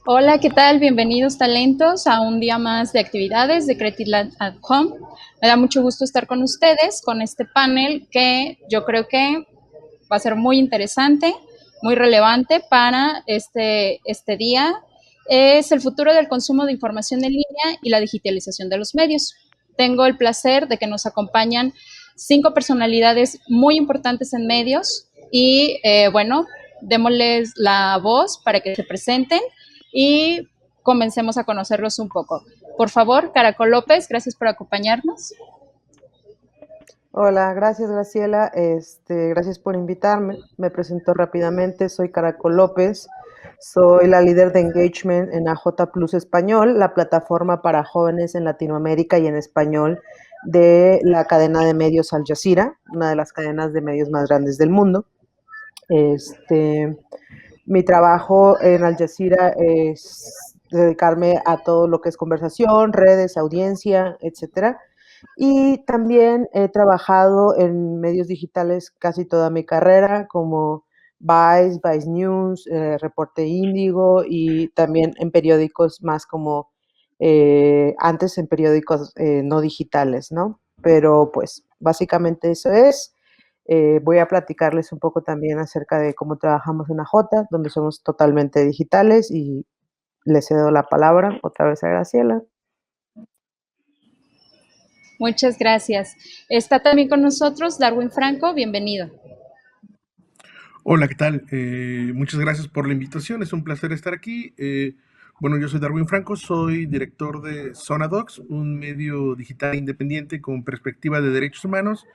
Hola, ¿qué tal? Bienvenidos talentos a un día más de actividades de Creative Lab at Home. Me da mucho gusto estar con ustedes con este panel que yo creo que va a ser muy interesante, muy relevante para este día. Es el futuro del consumo de información en línea y la digitalización de los medios. Tengo el placer de que nos acompañan 5 personalidades muy importantes en medios y bueno, démosles la voz para que se presenten y comencemos a conocerlos un poco. Por favor, Caracol López, gracias por acompañarnos. Hola, gracias Graciela, gracias por invitarme. Me presento rápidamente, soy Caracol López, soy la líder de engagement en AJ Plus Español, la plataforma para jóvenes en Latinoamérica y en español de la cadena de medios Al Jazeera, una de las cadenas de medios más grandes del mundo. Este, Mi trabajo en Al Jazeera es dedicarme a todo lo que es conversación, redes, audiencia, etcétera. Y también he trabajado en medios digitales casi toda mi carrera, como Vice News, Reporte Índigo y también en periódicos más como antes en periódicos no digitales, ¿no? Pero pues básicamente eso es. Voy a platicarles un poco también acerca de cómo trabajamos en AJ, donde somos totalmente digitales y le cedo la palabra otra vez a Graciela. Muchas gracias. Está también con nosotros Darwin Franco, bienvenido. Hola, ¿qué tal? Muchas gracias por la invitación, es un placer estar aquí. Bueno, yo soy Darwin Franco, soy director de Zona Docs, un medio digital independiente con perspectiva de derechos humanos,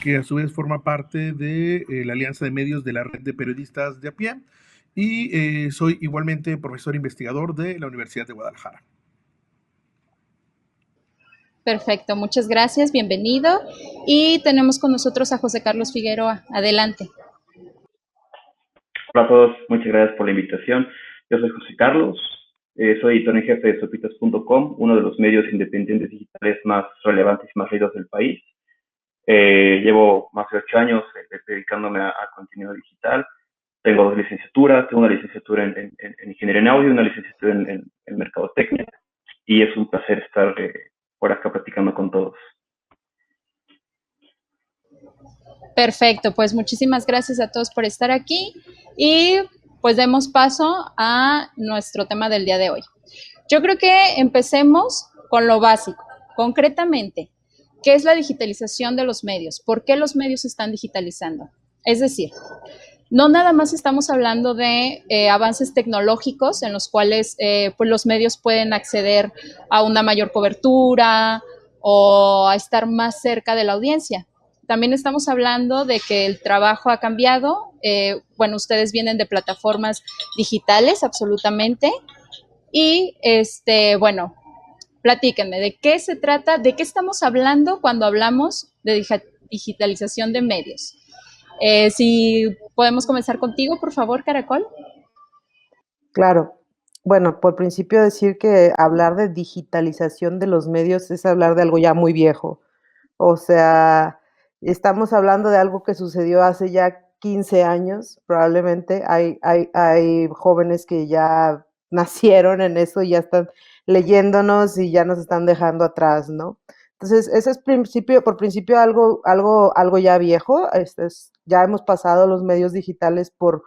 que a su vez forma parte de la Alianza de Medios de la Red de Periodistas de a pie, y soy igualmente profesor investigador de la Universidad de Guadalajara. Perfecto, muchas gracias, bienvenido. Y tenemos con nosotros a José Carlos Figueroa. Adelante. Hola a todos, muchas gracias por la invitación. Yo soy José Carlos, soy editor en jefe de sopitas.com, uno de los medios independientes digitales más relevantes y más leídos del país. Llevo más de 8 años dedicándome a contenido digital. Tengo 2 licenciaturas, tengo una licenciatura en Ingeniería en Audio y una licenciatura en Mercadotecnia. Y es un placer estar por acá platicando con todos. Perfecto, pues muchísimas gracias a todos por estar aquí y pues demos paso a nuestro tema del día de hoy. Yo creo que empecemos con lo básico, concretamente, ¿qué es la digitalización de los medios? ¿Por qué los medios se están digitalizando? Es decir, no nada más estamos hablando de avances tecnológicos en los cuales pues los medios pueden acceder a una mayor cobertura o a estar más cerca de la audiencia. También estamos hablando de que el trabajo ha cambiado. Bueno, ustedes vienen de plataformas digitales, absolutamente. Y bueno, platíquenme, ¿de qué se trata? ¿De qué estamos hablando cuando hablamos de digitalización de medios? Si podemos comenzar contigo, por favor, Caracol. Claro. Bueno, por principio decir que hablar de digitalización de los medios es hablar de algo ya muy viejo. O sea, estamos hablando de algo que sucedió hace ya 15 años, probablemente. Hay jóvenes que ya nacieron en eso y ya están leyéndonos y ya nos están dejando atrás, ¿no? Entonces, ese es por principio algo ya viejo. Ya hemos pasado los medios digitales por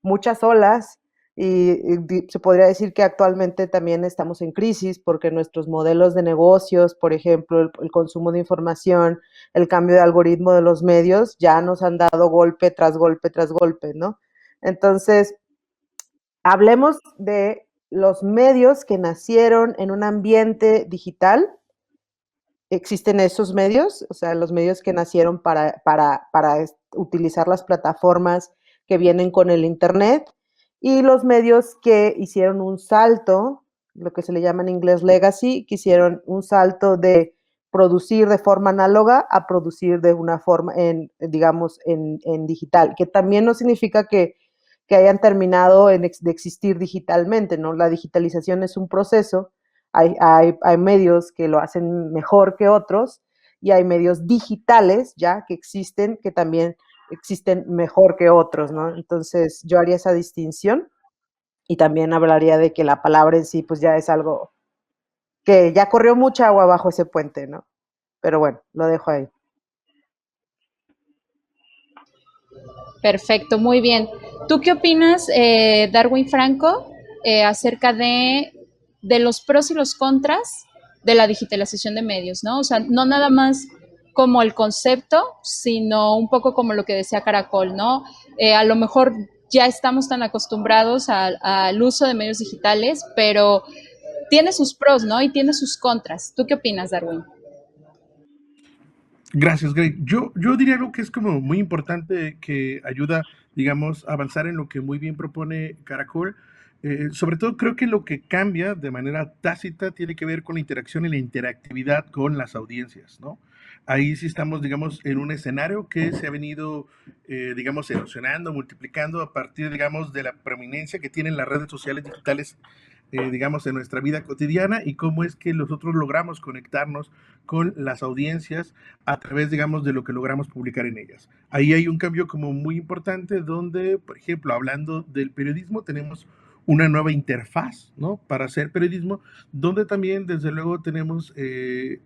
muchas olas y se podría decir que actualmente también estamos en crisis porque nuestros modelos de negocios, por ejemplo, el consumo de información, el cambio de algoritmo de los medios, ya nos han dado golpe tras golpe tras golpe, ¿no? Entonces, hablemos de los medios que nacieron en un ambiente digital. Existen esos medios, o sea, los medios que nacieron para utilizar las plataformas que vienen con el Internet y los medios que hicieron un salto, lo que se le llama en inglés legacy, que hicieron un salto de producir de forma análoga a producir de una forma, digamos, en digital, que también no significa que hayan terminado de existir digitalmente, ¿no? La digitalización es un proceso. Hay medios que lo hacen mejor que otros y hay medios digitales ya que existen que también existen mejor que otros, ¿no? Entonces yo haría esa distinción. y también hablaría de que la palabra en sí, pues ya es algo que ya corrió mucha agua bajo ese puente, ¿no? Pero bueno, lo dejo ahí. Perfecto, muy bien. ¿Tú qué opinas, Darwin Franco, acerca de los pros y los contras de la digitalización de medios, ¿no? O sea, no nada más como el concepto, sino un poco como lo que decía Caracol, ¿no? A lo mejor ya estamos tan acostumbrados al uso de medios digitales, pero tiene sus pros, ¿no? Y tiene sus contras. ¿Tú qué opinas, Darwin? Gracias, Greg. Yo diría algo que es como muy importante que ayuda, digamos, a avanzar en lo que muy bien propone Caracol. Sobre todo creo que lo que cambia de manera tácita tiene que ver con la interacción y la interactividad con las audiencias, ¿no? Ahí sí estamos, digamos, en un escenario que se ha venido, digamos, erosionando, multiplicando a partir, digamos, de la prominencia que tienen las redes sociales digitales, digamos, en nuestra vida cotidiana y cómo es que nosotros logramos conectarnos con las audiencias a través, digamos, de lo que logramos publicar en ellas. Ahí hay un cambio como muy importante donde, por ejemplo, hablando del periodismo, tenemos una nueva interfaz, ¿no? Para hacer periodismo, donde también, desde luego, tenemos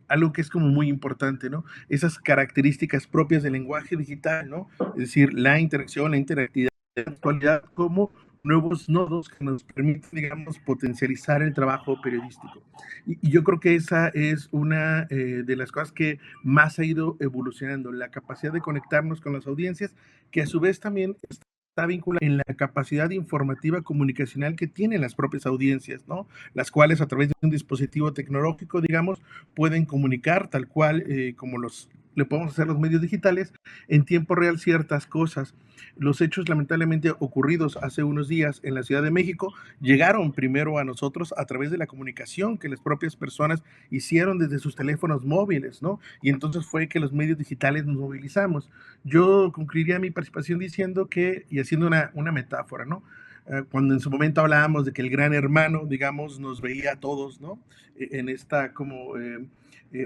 algo que es como muy importante, ¿no? Esas características propias del lenguaje digital, ¿no? Es decir, la interacción, la interactividad, la actualidad, como nuevos nodos que nos permiten, digamos, potencializar el trabajo periodístico. Y yo creo que esa es una de las cosas que más ha ido evolucionando, la capacidad de conectarnos con las audiencias, que a su vez también está vinculada en la capacidad informativa comunicacional que tienen las propias audiencias, ¿no? Las cuales a través de un dispositivo tecnológico, digamos, pueden comunicar tal cual como le podemos hacer los medios digitales en tiempo real ciertas cosas. Los hechos lamentablemente ocurridos hace unos días en la Ciudad de México llegaron primero a nosotros a través de la comunicación que las propias personas hicieron desde sus teléfonos móviles, ¿no? Y entonces fue que los medios digitales nos movilizamos. Yo concluiría mi participación diciendo que, y haciendo una metáfora, ¿no? Cuando en su momento hablábamos de que el gran hermano, digamos, nos veía a todos, ¿no? En esta como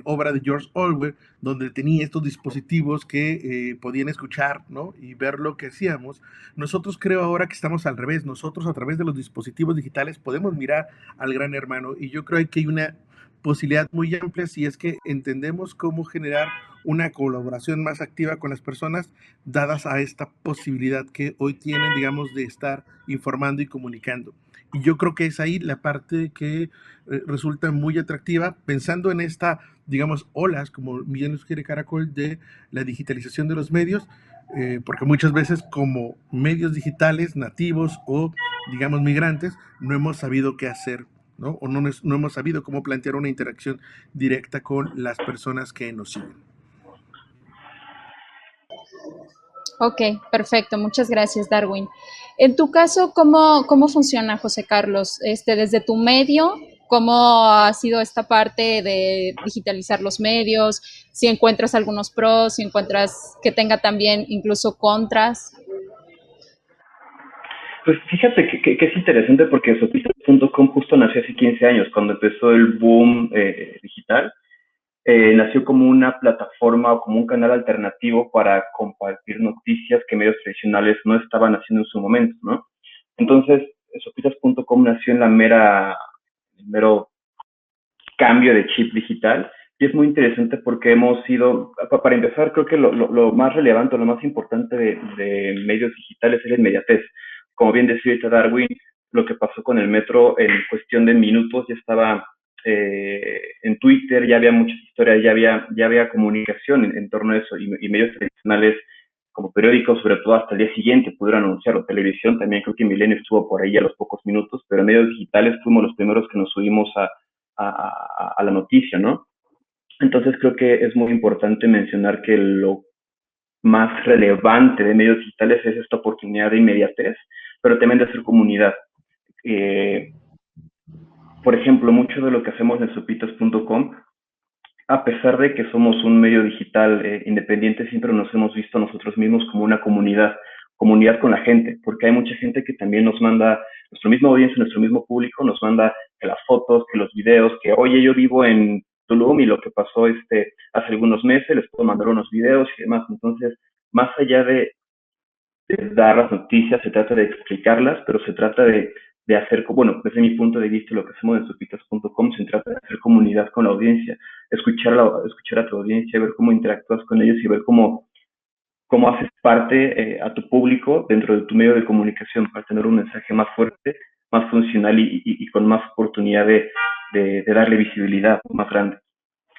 obra de George Orwell, donde tenía estos dispositivos que podían escuchar, ¿no? Y ver lo que hacíamos. Nosotros creo ahora que estamos al revés. Nosotros a través de los dispositivos digitales podemos mirar al gran hermano y yo creo que hay una posibilidad muy amplia si es que entendemos cómo generar una colaboración más activa con las personas dadas a esta posibilidad que hoy tienen, digamos, de estar informando y comunicando. Y yo creo que es ahí la parte que resulta muy atractiva, pensando en esta, digamos, olas, como bien lo sugiere Caracol, de la digitalización de los medios, porque muchas veces como medios digitales nativos o, digamos, migrantes, no hemos sabido qué hacer, ¿no? O no hemos sabido cómo plantear una interacción directa con las personas que nos siguen. Ok, perfecto. Muchas gracias, Darwin. En tu caso, ¿cómo funciona, José Carlos? Desde tu medio, ¿cómo ha sido esta parte de digitalizar los medios? Si encuentras algunos pros, si encuentras que tenga también incluso contras. Pues fíjate que es interesante porque Sopitas.com justo nació hace 15 años, cuando empezó el boom digital. Nació como una plataforma o como un canal alternativo para compartir noticias que medios tradicionales no estaban haciendo en su momento, ¿no? Entonces, Sopitas.com nació en el mero cambio de chip digital y es muy interesante porque hemos sido, para empezar, creo que lo más relevante, lo más importante de medios digitales es la inmediatez. Como bien decía Darwin, lo que pasó con el metro en cuestión de minutos ya estaba en Twitter, ya había muchas historias, ya había comunicación en torno a eso y medios tradicionales como periódicos, sobre todo hasta el día siguiente, pudieron anunciarlo. Televisión también, creo que Milenio estuvo por ahí a los pocos minutos, pero en medios digitales fuimos los primeros que nos subimos a la noticia, ¿no? Entonces creo que es muy importante mencionar que lo más relevante de medios digitales es esta oportunidad de inmediatez, pero también de hacer comunidad. Por ejemplo, mucho de lo que hacemos en sopitas.com, a pesar de que somos un medio digital independiente, siempre nos hemos visto a nosotros mismos como una comunidad con la gente, porque hay mucha gente que también nos manda, nuestro mismo audiencia, nuestro mismo público, nos manda que las fotos, que los videos, que oye, yo vivo en Tulum y lo que pasó hace algunos meses, les puedo mandar unos videos y demás. Entonces, más allá de dar las noticias, se trata de explicarlas, pero se trata de de hacer, bueno, desde mi punto de vista, lo que hacemos en sopitas.com se trata de hacer comunidad con la audiencia, escuchar a tu audiencia, ver cómo interactúas con ellos y ver cómo haces parte a tu público dentro de tu medio de comunicación para tener un mensaje más fuerte, más funcional y con más oportunidad de darle visibilidad más grande.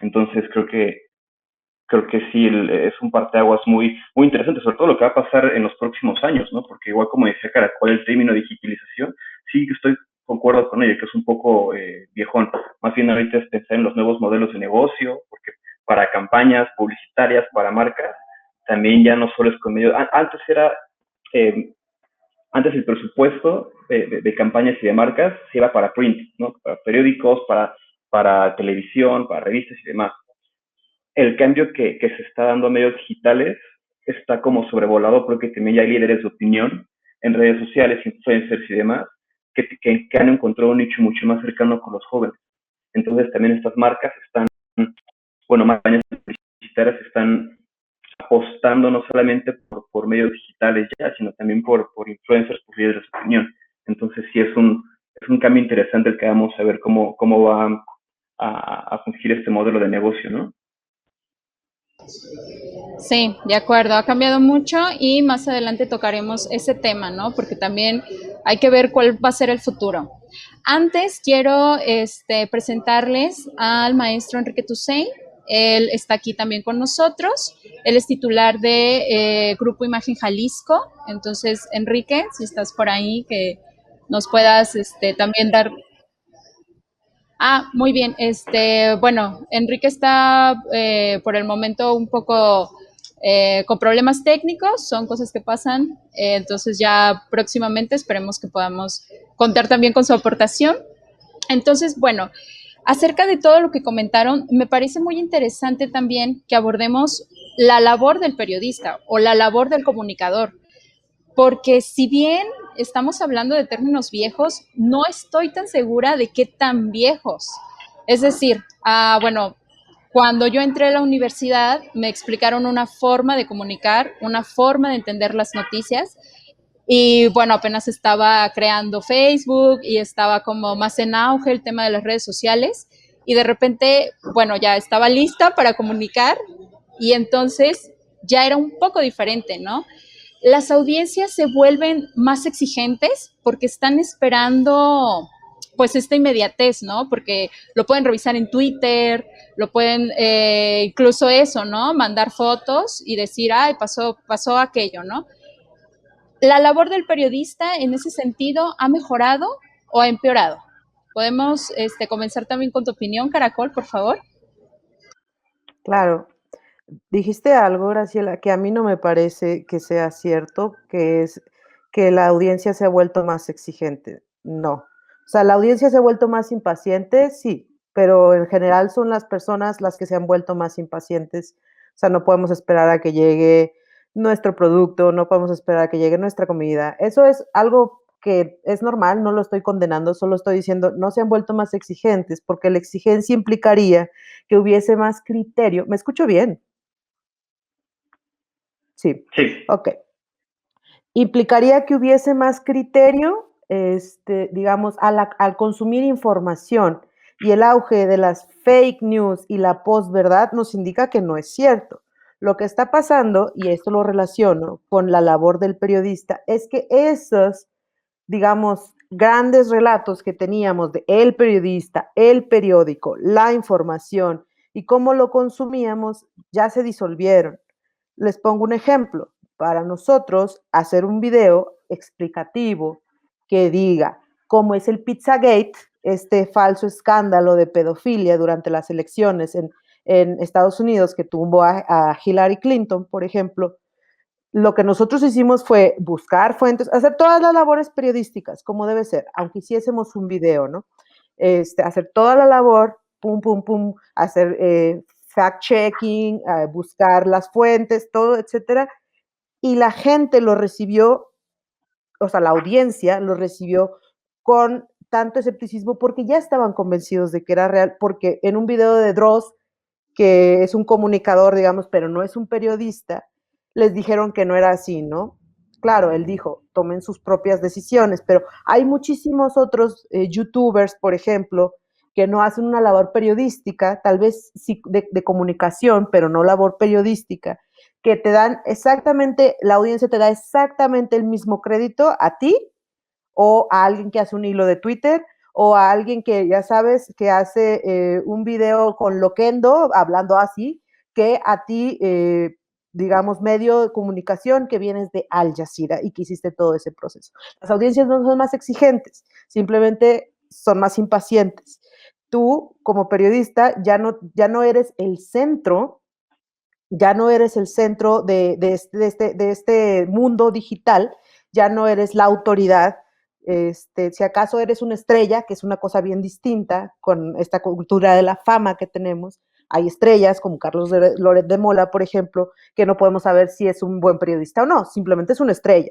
Entonces creo que sí es un parteaguas muy interesante, sobre todo lo que va a pasar en los próximos años, ¿no? Porque igual como decía Caracol, el término digitalización, sí que concuerdo con ello, que es un poco viejón. Más bien ahorita es pensar en los nuevos modelos de negocio, porque para campañas publicitarias, para marcas, también ya no solo es con medios. Eh, antes el presupuesto de campañas y de marcas se iba para print, ¿no? Para periódicos, para televisión, para revistas y demás. El cambio que se está dando a medios digitales está como sobrevolado porque también ya hay líderes de opinión en redes sociales, influencers y demás, que han encontrado un nicho mucho más cercano con los jóvenes. Entonces también estas marcas campañas publicitarias están apostando no solamente por medios digitales ya, sino también por influencers, por líderes de opinión. Entonces sí es un cambio interesante el que vamos a ver cómo va a fungir este modelo de negocio, ¿no? Sí, de acuerdo, ha cambiado mucho y más adelante tocaremos ese tema, ¿no? Porque también hay que ver cuál va a ser el futuro. Antes quiero presentarles al maestro Enrique Tucey. Él está aquí también con nosotros. Él es titular de Grupo Imagen Jalisco. Entonces, Enrique, si estás por ahí, que nos puedas también dar. Ah, muy bien. Bueno, Enrique está por el momento un poco con problemas técnicos, son cosas que pasan, entonces ya próximamente esperemos que podamos contar también con su aportación. Entonces, bueno, acerca de todo lo que comentaron, me parece muy interesante también que abordemos la labor del periodista o la labor del comunicador, porque si bien estamos hablando de términos viejos, no estoy tan segura de qué tan viejos. Es decir, bueno, cuando yo entré a la universidad me explicaron una forma de comunicar, una forma de entender las noticias y bueno, apenas estaba creando Facebook y estaba como más en auge el tema de las redes sociales y de repente, bueno, ya estaba lista para comunicar y entonces ya era un poco diferente, ¿no? Las audiencias se vuelven más exigentes porque están esperando pues esta inmediatez, ¿no? Porque lo pueden revisar en Twitter, lo pueden incluso eso, ¿no? Mandar fotos y decir, ay, pasó aquello, ¿no? La labor del periodista en ese sentido ha mejorado o ha empeorado. Podemos comenzar también con tu opinión, Caracol, por favor. Claro, dijiste algo, Graciela, que a mí no me parece que sea cierto, que es que la audiencia se ha vuelto más exigente. No. O sea, la audiencia se ha vuelto más impaciente, sí, pero en general son las personas las que se han vuelto más impacientes. O sea, no podemos esperar a que llegue nuestro producto, no podemos esperar a que llegue nuestra comida. Eso es algo que es normal, no lo estoy condenando, solo estoy diciendo, no se han vuelto más exigentes, porque la exigencia implicaría que hubiese más criterio. ¿Me escucho bien? Sí, Sí. ok. Implicaría que hubiese más criterio, digamos, al consumir información y el auge de las fake news y la posverdad nos indica que no es cierto. Lo que está pasando, y esto lo relaciono con la labor del periodista, es que esos, digamos, grandes relatos que teníamos de el periodista, el periódico, la información y cómo lo consumíamos, ya se disolvieron. Les pongo un ejemplo. Para nosotros, hacer un video explicativo que diga cómo es el Pizzagate, este falso escándalo de pedofilia durante las elecciones en Estados Unidos que tumbó a Hillary Clinton, por ejemplo, lo que nosotros hicimos fue buscar fuentes, hacer todas las labores periodísticas, como debe ser, aunque hiciésemos un video, ¿no? Hacer toda la labor, pum, pum, pum, hacer fact-checking, buscar las fuentes, todo, etcétera. Y la gente lo recibió, o sea, la audiencia lo recibió con tanto escepticismo porque ya estaban convencidos de que era real, porque en un video de Dross, que es un comunicador, digamos, pero no es un periodista, les dijeron que no era así, ¿no? Claro, él dijo, tomen sus propias decisiones, pero hay muchísimos otros youtubers, por ejemplo, que no hacen una labor periodística, tal vez sí de comunicación, pero no labor periodística, que te dan exactamente, la audiencia te da exactamente el mismo crédito a ti o a alguien que hace un hilo de Twitter o a alguien que ya sabes que hace un video con Loquendo hablando así, que a ti, digamos, medio de comunicación que vienes de Al Jazeera y que hiciste todo ese proceso. Las audiencias no son más exigentes, simplemente son más impacientes. Tú, como periodista, ya no eres el centro, ya no eres el centro de este mundo digital, ya no eres la autoridad. Si acaso eres una estrella, que es una cosa bien distinta con esta cultura de la fama que tenemos, hay estrellas como Carlos Loret de Mola, por ejemplo, que no podemos saber si es un buen periodista o no, simplemente es una estrella.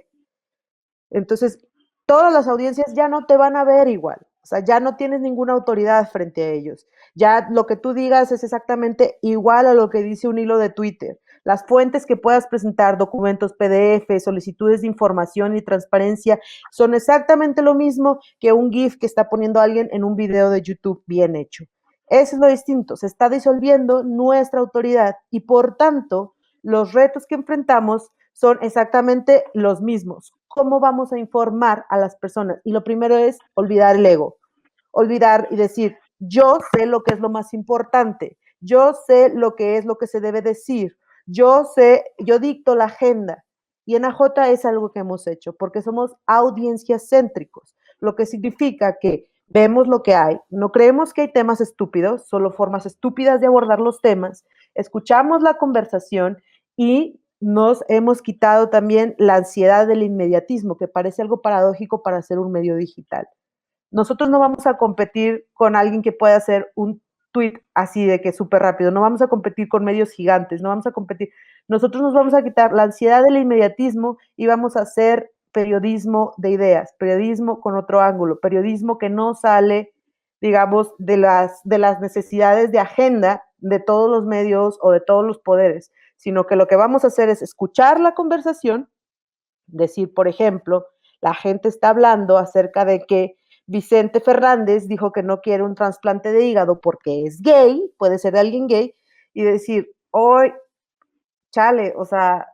Entonces, todas las audiencias ya no te van a ver igual. O sea, ya no tienes ninguna autoridad frente a ellos. Ya lo que tú digas es exactamente igual a lo que dice un hilo de Twitter. Las fuentes que puedas presentar, documentos PDF, solicitudes de información y transparencia, son exactamente lo mismo que un GIF que está poniendo alguien en un video de YouTube bien hecho. Eso es lo distinto. Se está disolviendo nuestra autoridad y por tanto, los retos que enfrentamos son exactamente los mismos. ¿Cómo vamos a informar a las personas? Y lo primero es olvidar el ego, olvidar y decir, yo sé lo que es lo más importante, yo sé lo que es lo que se debe decir, yo sé, yo dicto la agenda. Y en AJ es algo que hemos hecho, porque somos audiencias céntricos, lo que significa que vemos lo que hay, no creemos que hay temas estúpidos, solo formas estúpidas de abordar los temas, escuchamos la conversación y nos hemos quitado también la ansiedad del inmediatismo, que parece algo paradójico para ser un medio digital. Nosotros no vamos a competir con alguien que pueda hacer un tweet así de que súper rápido, no vamos a competir con medios gigantes, no vamos a competir. Nosotros nos vamos a quitar la ansiedad del inmediatismo y vamos a hacer periodismo de ideas, periodismo con otro ángulo, periodismo que no sale, digamos, de las necesidades de agenda de todos los medios o de todos los poderes, sino que lo que vamos a hacer es escuchar la conversación, decir, por ejemplo, la gente está hablando acerca de que Vicente Fernández dijo que no quiere un trasplante de hígado porque es gay, puede ser de alguien gay, y decir, hoy, chale, o sea,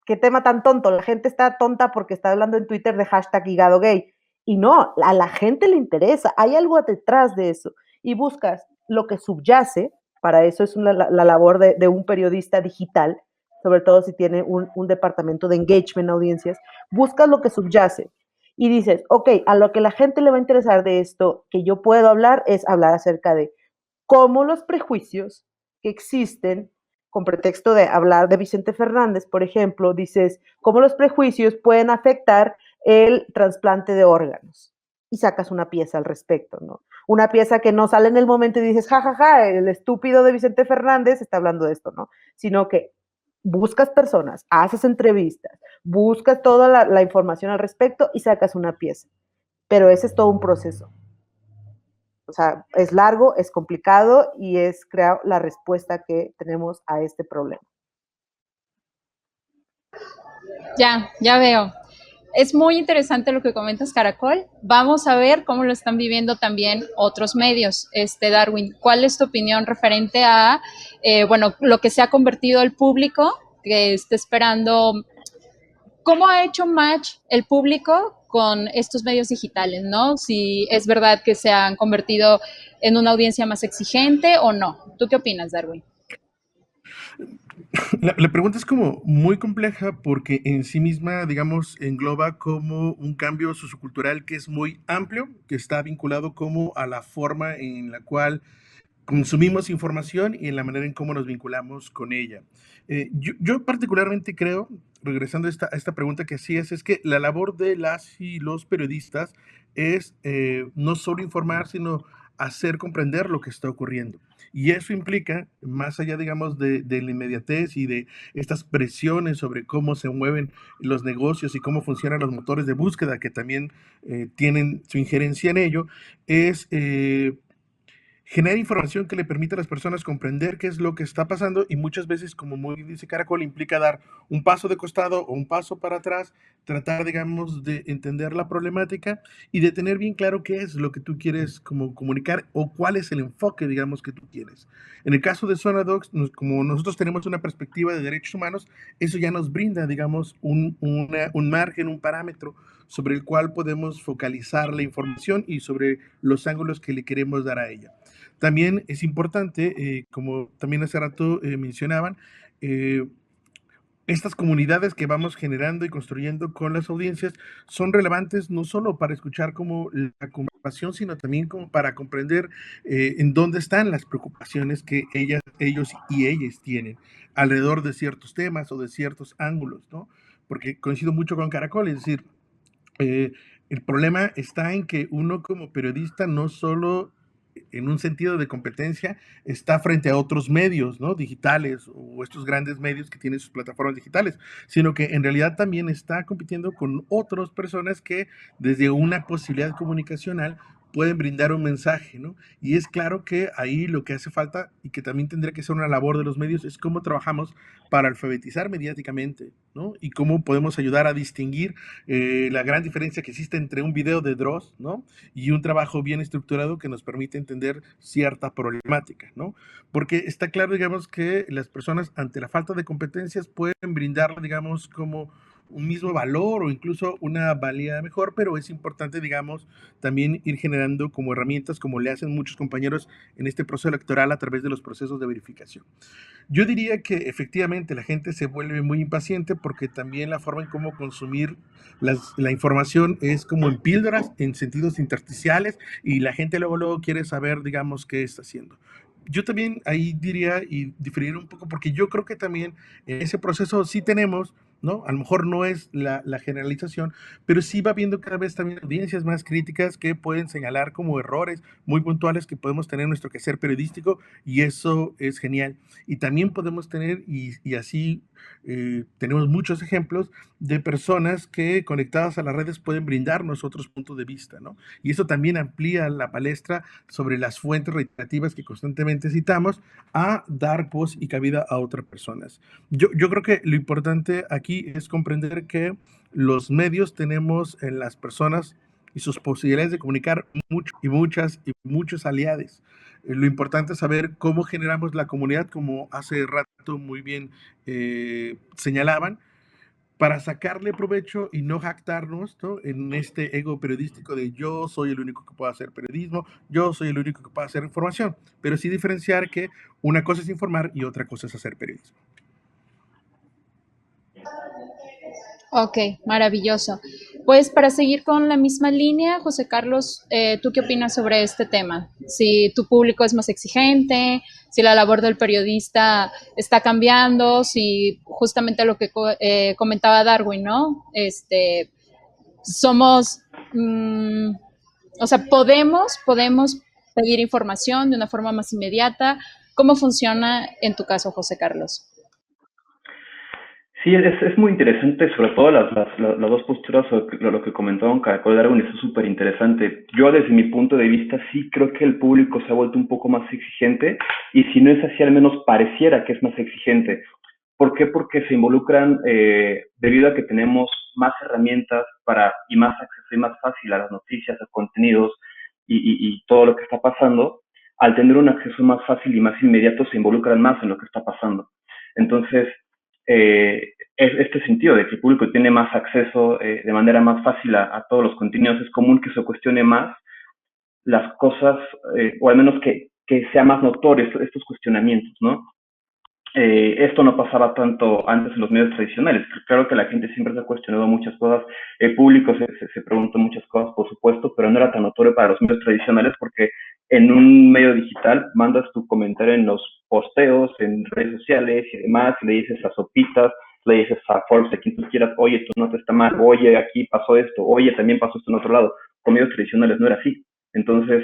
qué tema tan tonto, la gente está tonta porque está hablando en Twitter de hashtag hígado gay. Y no, a la gente le interesa, hay algo detrás de eso. Y buscas lo que subyace, para eso es la labor de un periodista digital, sobre todo si tiene un departamento de engagement audiencias, buscas lo que subyace y dices, ok, a lo que la gente le va a interesar de esto que yo puedo hablar es hablar acerca de cómo los prejuicios que existen con pretexto de hablar de Vicente Fernández, por ejemplo, dices cómo los prejuicios pueden afectar el trasplante de órganos y sacas una pieza al respecto, ¿no? Una pieza que no sale en el momento y dices, jajaja, el estúpido de Vicente Fernández está hablando de esto, ¿no? Sino que buscas personas, haces entrevistas, buscas toda la información al respecto y sacas una pieza. Pero ese es todo un proceso. O sea, es largo, es complicado y es crear la respuesta que tenemos a este problema. Ya veo. Es muy interesante lo que comentas, Caracol. Vamos a ver cómo lo están viviendo también otros medios. Darwin, ¿cuál es tu opinión referente a, bueno, lo que se ha convertido el público que está esperando? ¿Cómo ha hecho match el público con estos medios digitales, no? Si es verdad que se han convertido en una audiencia más exigente o no. ¿Tú qué opinas, Darwin? La pregunta es como muy compleja porque en sí misma, digamos, engloba como un cambio sociocultural que es muy amplio, que está vinculado como a la forma en la cual consumimos información y en la manera en cómo nos vinculamos con ella. Yo particularmente creo, regresando a esta pregunta que hacías, es que la labor de las y los periodistas es no solo informar, sino hacer comprender lo que está ocurriendo. Y eso implica, más allá, digamos, de la inmediatez y de estas presiones sobre cómo se mueven los negocios y cómo funcionan los motores de búsqueda, que también tienen su injerencia en ello, es generar información que le permita a las personas comprender qué es lo que está pasando y muchas veces, como muy dice Caracol, implica dar un paso de costado o un paso para atrás, tratar, digamos, de entender la problemática y de tener bien claro qué es lo que tú quieres como comunicar o cuál es el enfoque, digamos, que tú quieres. En el caso de Sonadocs, como nosotros tenemos una perspectiva de derechos humanos, eso ya nos brinda, digamos, un margen, un parámetro sobre el cual podemos focalizar la información y sobre los ángulos que le queremos dar a ella. También es importante, como también hace rato mencionaban, eh, estas comunidades que vamos generando y construyendo con las audiencias son relevantes no solo para escuchar como la conversación, sino también como para comprender en dónde están las preocupaciones que ellos y ellas tienen alrededor de ciertos temas o de ciertos ángulos, ¿no? Porque coincido mucho con Caracol, es decir, eh, el problema está en que uno como periodista no solo en un sentido de competencia está frente a otros medios, ¿no? Digitales o estos grandes medios que tienen sus plataformas digitales, sino que en realidad también está compitiendo con otras personas que desde una posibilidad comunicacional pueden brindar un mensaje, ¿no? Y es claro que ahí lo que hace falta y que también tendría que ser una labor de los medios es cómo trabajamos para alfabetizar mediáticamente, ¿no? Y cómo podemos ayudar a distinguir la gran diferencia que existe entre un video de Dross, ¿no? Y un trabajo bien estructurado que nos permite entender cierta problemática, ¿no? Porque está claro, digamos, que las personas ante la falta de competencias pueden brindar, digamos, como un mismo valor o incluso una valía mejor, pero es importante, digamos, también ir generando como herramientas, como le hacen muchos compañeros en este proceso electoral a través de los procesos de verificación. Yo diría que efectivamente la gente se vuelve muy impaciente porque también la forma en cómo consumir la información es como en píldoras, en sentidos intersticiales, y la gente luego quiere saber, digamos, qué está haciendo. Yo también ahí diría y diferir un poco, porque yo creo que también en ese proceso sí tenemos, ¿no? A lo mejor no es la generalización, pero sí va habiendo cada vez también audiencias más críticas que pueden señalar como errores muy puntuales que podemos tener en nuestro quehacer periodístico, y eso es genial. Y también podemos tener, y así tenemos muchos ejemplos de personas que conectadas a las redes pueden brindarnos otros puntos de vista, ¿no? Y eso también amplía la palestra sobre las fuentes reiterativas que constantemente citamos a dar voz y cabida a otras personas. Yo creo que lo importante aquí es comprender que los medios tenemos en las personas y sus posibilidades de comunicar mucho y muchos aliados. Lo importante es saber cómo generamos la comunidad, como hace rato muy bien señalaban, para sacarle provecho y no jactarnos, ¿no? En este ego periodístico de yo soy el único que puede hacer periodismo, yo soy el único que puede hacer información, pero sí diferenciar que una cosa es informar y otra cosa es hacer periodismo. Ok, maravilloso. Pues para seguir con la misma línea, José Carlos, ¿tú qué opinas sobre este tema? Si tu público es más exigente, si la labor del periodista está cambiando, si justamente lo que comentaba Darwin, ¿no? Somos, o sea, podemos pedir información de una forma más inmediata. ¿Cómo funciona en tu caso, José Carlos? Sí, es muy interesante, sobre todo las dos posturas, lo que comentaban Caracol Darwin, eso es súper interesante. Yo desde mi punto de vista sí creo que el público se ha vuelto un poco más exigente, y si no es así, al menos pareciera que es más exigente. ¿Por qué? Porque se involucran, debido a que tenemos más herramientas y más acceso y más fácil a las noticias, a contenidos y todo lo que está pasando. Al tener un acceso más fácil y más inmediato, se involucran más en lo que está pasando. Entonces, es este sentido de que el público tiene más acceso de manera más fácil a todos los contenidos. Es común que se cuestione más las cosas, o al menos que sea más notorio estos cuestionamientos, ¿no? Esto no pasaba tanto antes en los medios tradicionales. Claro que la gente siempre se ha cuestionado muchas cosas, el público se preguntó muchas cosas, por supuesto, pero no era tan notorio para los medios tradicionales, porque en un medio digital mandas tu comentario en los posteos, en redes sociales y demás, le dices a Sopitas, le dices a Forbes, a quien tú quieras, oye, tu nota está mal, oye, aquí pasó esto, oye, también pasó esto en otro lado. Con medios tradicionales no era así. Entonces,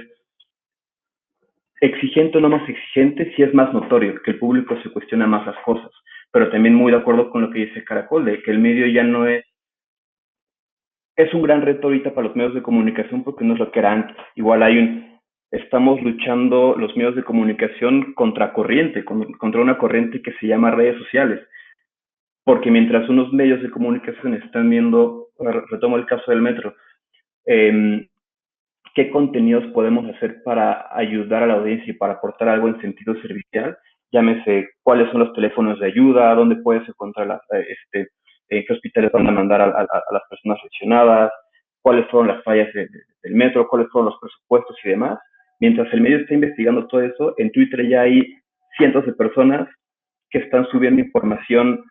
exigente o no más exigente, sí es más notorio que el público se cuestiona más las cosas, pero también muy de acuerdo con lo que dice Caracol, de que el medio ya no es un gran reto ahorita para los medios de comunicación, porque no es lo que era antes. Igual estamos luchando los medios de comunicación contra corriente, contra una corriente que se llama redes sociales. porque mientras unos medios de comunicación están viendo, retomo el caso del metro, qué contenidos podemos hacer para ayudar a la audiencia y para aportar algo en sentido servicial, llámese cuáles son los teléfonos de ayuda, dónde puedes encontrar qué hospitales van a mandar a las personas lesionadas, cuáles fueron las fallas del metro, cuáles fueron los presupuestos y demás. Mientras el medio está investigando todo eso, en Twitter ya hay cientos de personas que están subiendo información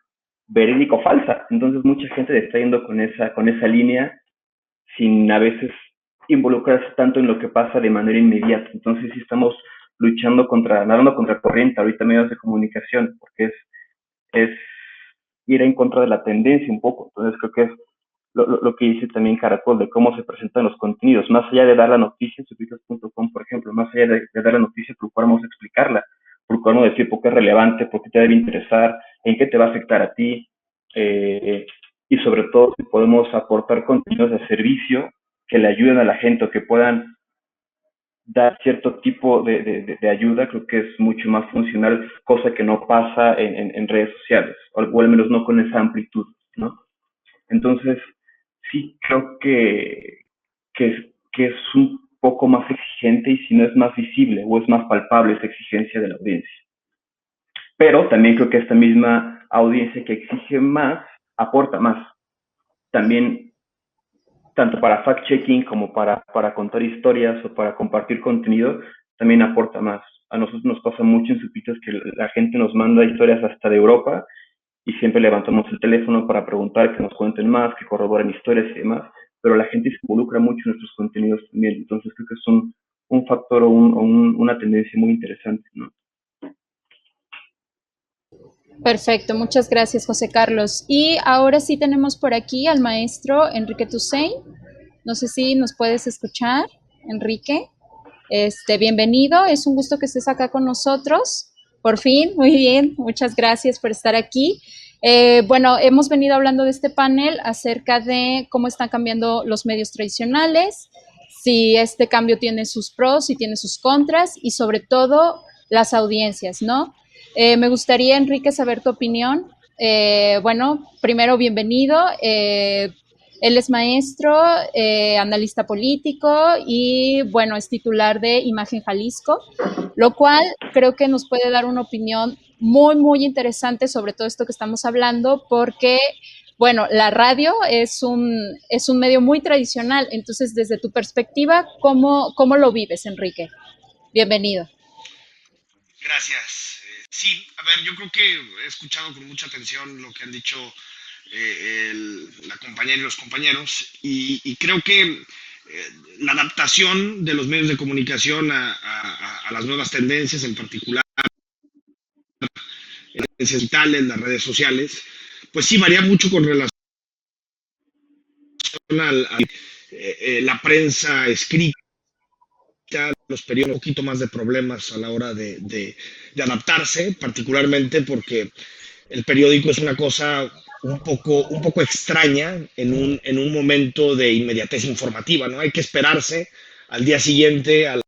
verídica o falsa. Entonces mucha gente le está yendo con esa línea sin a veces involucrarse tanto en lo que pasa de manera inmediata. Entonces sí estamos nadando contra corriente ahorita medios de comunicación, porque es ir en contra de la tendencia un poco. Entonces creo que es lo que dice también Caracol, de cómo se presentan los contenidos. Más allá de dar la noticia en sopitas.com, por ejemplo, más allá de dar la noticia, procuramos explicarla, procuramos decir por qué es relevante, por qué te debe interesar, en qué te va a afectar a ti, y sobre todo si podemos aportar contenidos de servicio que le ayuden a la gente o que puedan dar cierto tipo de ayuda, creo que es mucho más funcional, cosa que no pasa en redes sociales, o al menos no con esa amplitud, ¿no? Entonces, sí creo que es un poco más exigente y si no es más visible o es más palpable esa exigencia de la audiencia. Pero también creo que esta misma audiencia que exige más, aporta más. También, tanto para fact-checking como para contar historias o para compartir contenido, también aporta más. A nosotros nos pasa mucho en Sopitas que la gente nos manda historias hasta de Europa y siempre levantamos el teléfono para preguntar que nos cuenten más, que corroboren historias y demás, pero la gente se involucra mucho en nuestros contenidos también. Entonces creo que es un factor o una tendencia muy interesante, ¿no? Perfecto, muchas gracias, José Carlos. Y ahora sí tenemos por aquí al maestro Enrique Toussaint. No sé si nos puedes escuchar, Enrique. Bienvenido, es un gusto que estés acá con nosotros. Por fin, muy bien, muchas gracias por estar aquí. Bueno, hemos venido hablando de este panel acerca de cómo están cambiando los medios tradicionales, si este cambio tiene sus pros y tiene sus contras, y sobre todo las audiencias, ¿no? Me gustaría, Enrique, saber tu opinión. Bueno, primero, bienvenido. Él es maestro, analista político y, bueno, es titular de Imagen Jalisco, lo cual creo que nos puede dar una opinión muy, muy interesante sobre todo esto que estamos hablando, porque, bueno, la radio es un medio muy tradicional. Entonces, desde tu perspectiva, ¿cómo lo vives, Enrique? Bienvenido. Gracias. Sí, a ver, yo creo que he escuchado con mucha atención lo que han dicho la compañera y los compañeros y creo que la adaptación de los medios de comunicación a las nuevas tendencias, en particular las tendencias digitales, las redes sociales, pues sí varía mucho con relación a la prensa escrita, los periódicos un poquito más de problemas a la hora de adaptarse, particularmente porque el periódico es una cosa un poco extraña en un momento de inmediatez informativa, ¿no? Hay que esperarse al día siguiente a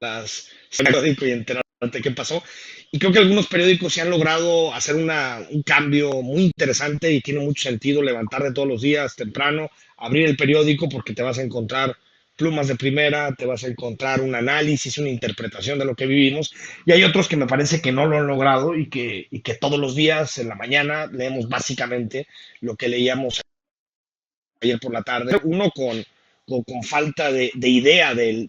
las periódico y enterarte qué pasó. Y creo que algunos periódicos se han logrado hacer un cambio muy interesante y tiene mucho sentido levantarte todos los días temprano, abrir el periódico porque te vas a encontrar plumas de primera, te vas a encontrar un análisis, una interpretación de lo que vivimos, y hay otros que me parece que no lo han logrado y que todos los días en la mañana leemos básicamente lo que leíamos ayer por la tarde, uno con falta de idea del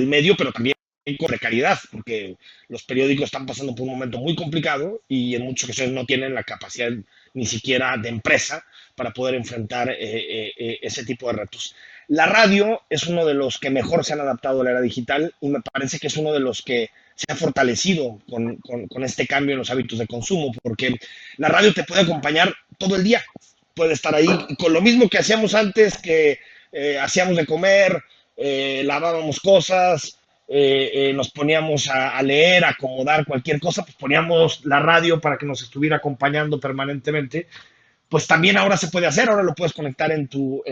medio, pero también con precariedad, porque los periódicos están pasando por un momento muy complicado y en muchas ocasiones no tienen la capacidad ni siquiera de empresa para poder enfrentar ese tipo de retos. La radio es uno de los que mejor se han adaptado a la era digital y me parece que es uno de los que se ha fortalecido con este cambio en los hábitos de consumo, porque la radio te puede acompañar todo el día, puede estar ahí con lo mismo que hacíamos antes, que hacíamos de comer, lavábamos cosas, nos poníamos a leer, a acomodar cualquier cosa, pues poníamos la radio para que nos estuviera acompañando permanentemente. Pues también ahora se puede hacer, ahora lo puedes conectar en tu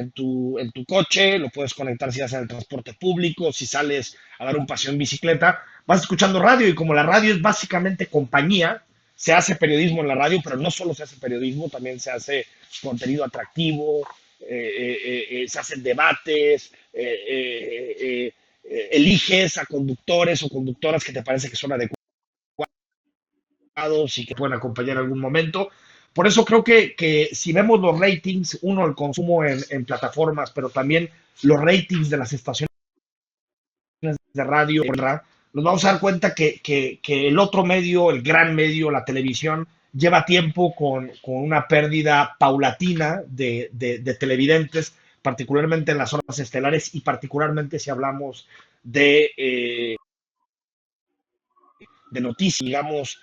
coche, lo puedes conectar si vas en el transporte público, si sales a dar un paseo en bicicleta, vas escuchando radio y como la radio es básicamente compañía, se hace periodismo en la radio, pero no solo se hace periodismo, también se hace contenido atractivo, se hacen debates, eliges a conductores o conductoras que te parece que son adecuados y que pueden acompañar en algún momento. Por eso creo que si vemos los ratings, uno, el consumo en plataformas, pero también los ratings de las estaciones de radio, nos vamos a dar cuenta que el otro medio, el gran medio, la televisión, lleva tiempo con una pérdida paulatina de televidentes, particularmente en las horas estelares y particularmente si hablamos de noticias, digamos,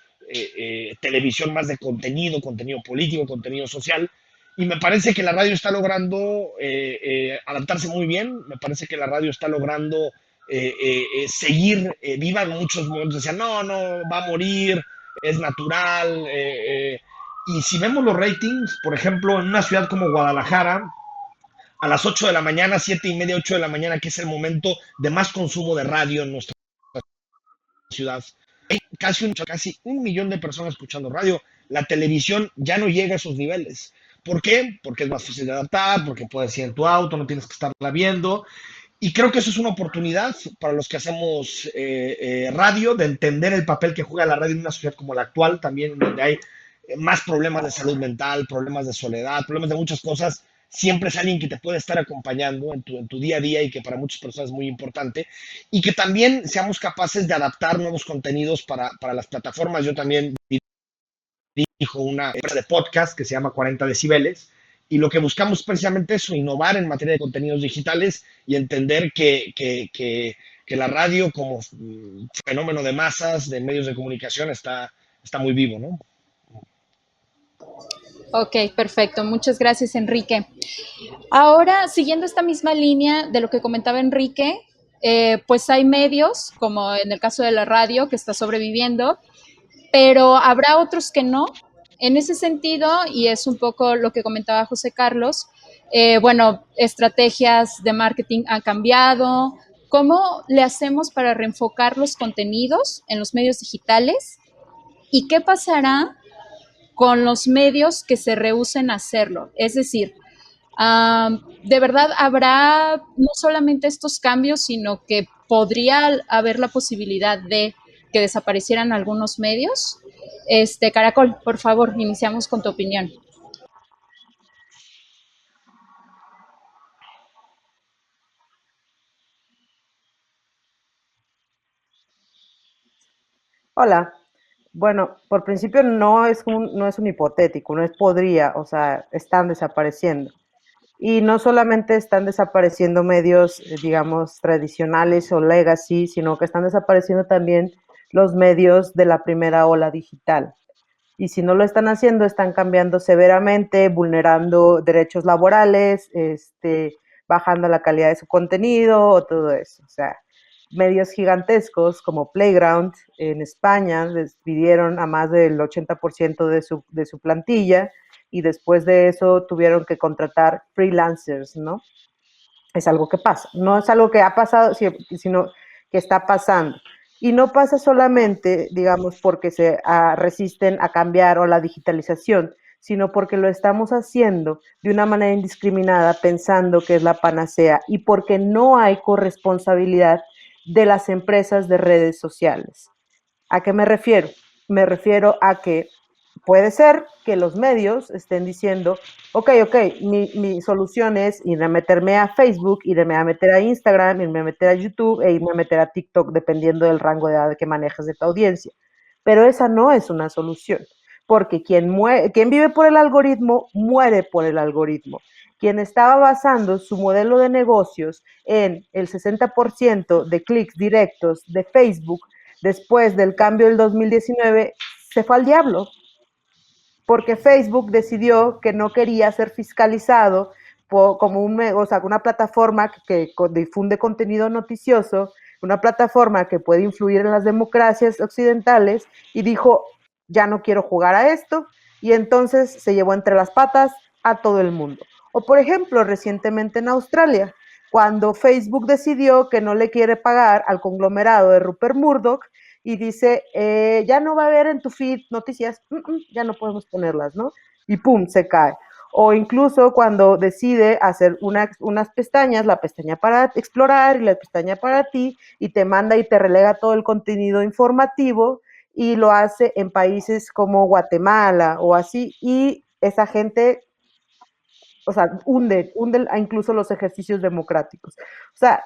televisión más de contenido, contenido político, contenido social. Y me parece que la radio está logrando adaptarse muy bien, me parece que la radio está logrando seguir viva en muchos momentos. Decían, no, no, va a morir, es natural. Y si vemos los ratings, por ejemplo, en una ciudad como Guadalajara, a las 8 de la mañana, 7 y media, 8 de la mañana, que es el momento de más consumo de radio en nuestra ciudad, hay casi un millón de personas escuchando radio. La televisión ya no llega a esos niveles. ¿Por qué? Porque es más fácil de adaptar, porque puedes ir en tu auto, no tienes que estarla viendo. Y creo que eso es una oportunidad para los que hacemos radio, de entender el papel que juega la radio en una sociedad como la actual, también donde hay más problemas de salud mental, problemas de soledad, problemas de muchas cosas. Siempre es alguien que te puede estar acompañando en tu día a día y que para muchas personas es muy importante. Y que también seamos capaces de adaptar nuevos contenidos para las plataformas. Yo también dirijo una empresa de podcast que se llama 40 decibeles, y lo que buscamos es precisamente eso, innovar en materia de contenidos digitales y entender que la radio como fenómeno de masas, de medios de comunicación, está muy vivo, ¿no? Ok, perfecto. Muchas gracias, Enrique. Ahora, siguiendo esta misma línea de lo que comentaba Enrique, pues hay medios, como en el caso de la radio, que está sobreviviendo, pero habrá otros que no. En ese sentido, y es un poco lo que comentaba José Carlos, bueno, estrategias de marketing han cambiado. ¿Cómo le hacemos para reenfocar los contenidos en los medios digitales? ¿Y qué pasará con los medios que se rehúsen a hacerlo? Es decir, de verdad habrá no solamente estos cambios, sino que podría haber la posibilidad de que desaparecieran algunos medios. Caracol, por favor, iniciamos con tu opinión. Hola. Bueno, por principio no es un hipotético, no es podría, o sea, están desapareciendo. Y no solamente están desapareciendo medios, digamos, tradicionales o legacy, sino que están desapareciendo también los medios de la primera ola digital. Y si no lo están haciendo, están cambiando severamente, vulnerando derechos laborales, bajando la calidad de su contenido o todo eso. O sea, medios gigantescos como Playground en España despidieron a más del 80% de su plantilla y después de eso tuvieron que contratar freelancers, ¿no? Es algo que pasa, no es algo que ha pasado, sino que está pasando. Y no pasa solamente, digamos, porque se resisten a cambiar o la digitalización, sino porque lo estamos haciendo de una manera indiscriminada, pensando que es la panacea y porque no hay corresponsabilidad de las empresas de redes sociales. ¿A qué me refiero? Me refiero a que puede ser que los medios estén diciendo, ok, mi solución es irme a meterme a Facebook, irme a meter a Instagram, irme a meter a YouTube e irme a meter a TikTok, dependiendo del rango de edad que manejes de tu audiencia. Pero esa no es una solución, porque quien vive por el algoritmo, muere por el algoritmo. Quien estaba basando su modelo de negocios en el 60% de clics directos de Facebook, después del cambio del 2019, se fue al diablo, porque Facebook decidió que no quería ser fiscalizado como una plataforma que difunde contenido noticioso, una plataforma que puede influir en las democracias occidentales, y dijo, ya no quiero jugar a esto, y entonces se llevó entre las patas a todo el mundo. O por ejemplo, recientemente en Australia, cuando Facebook decidió que no le quiere pagar al conglomerado de Rupert Murdoch, y dice, ya no va a haber en tu feed noticias, ya no podemos ponerlas, ¿no? Y pum, se cae. O incluso cuando decide hacer unas pestañas, la pestaña para explorar y la pestaña para ti, y te manda y te relega todo el contenido informativo, y lo hace en países como Guatemala o así, y esa gente, o sea, hunde incluso los ejercicios democráticos. O sea,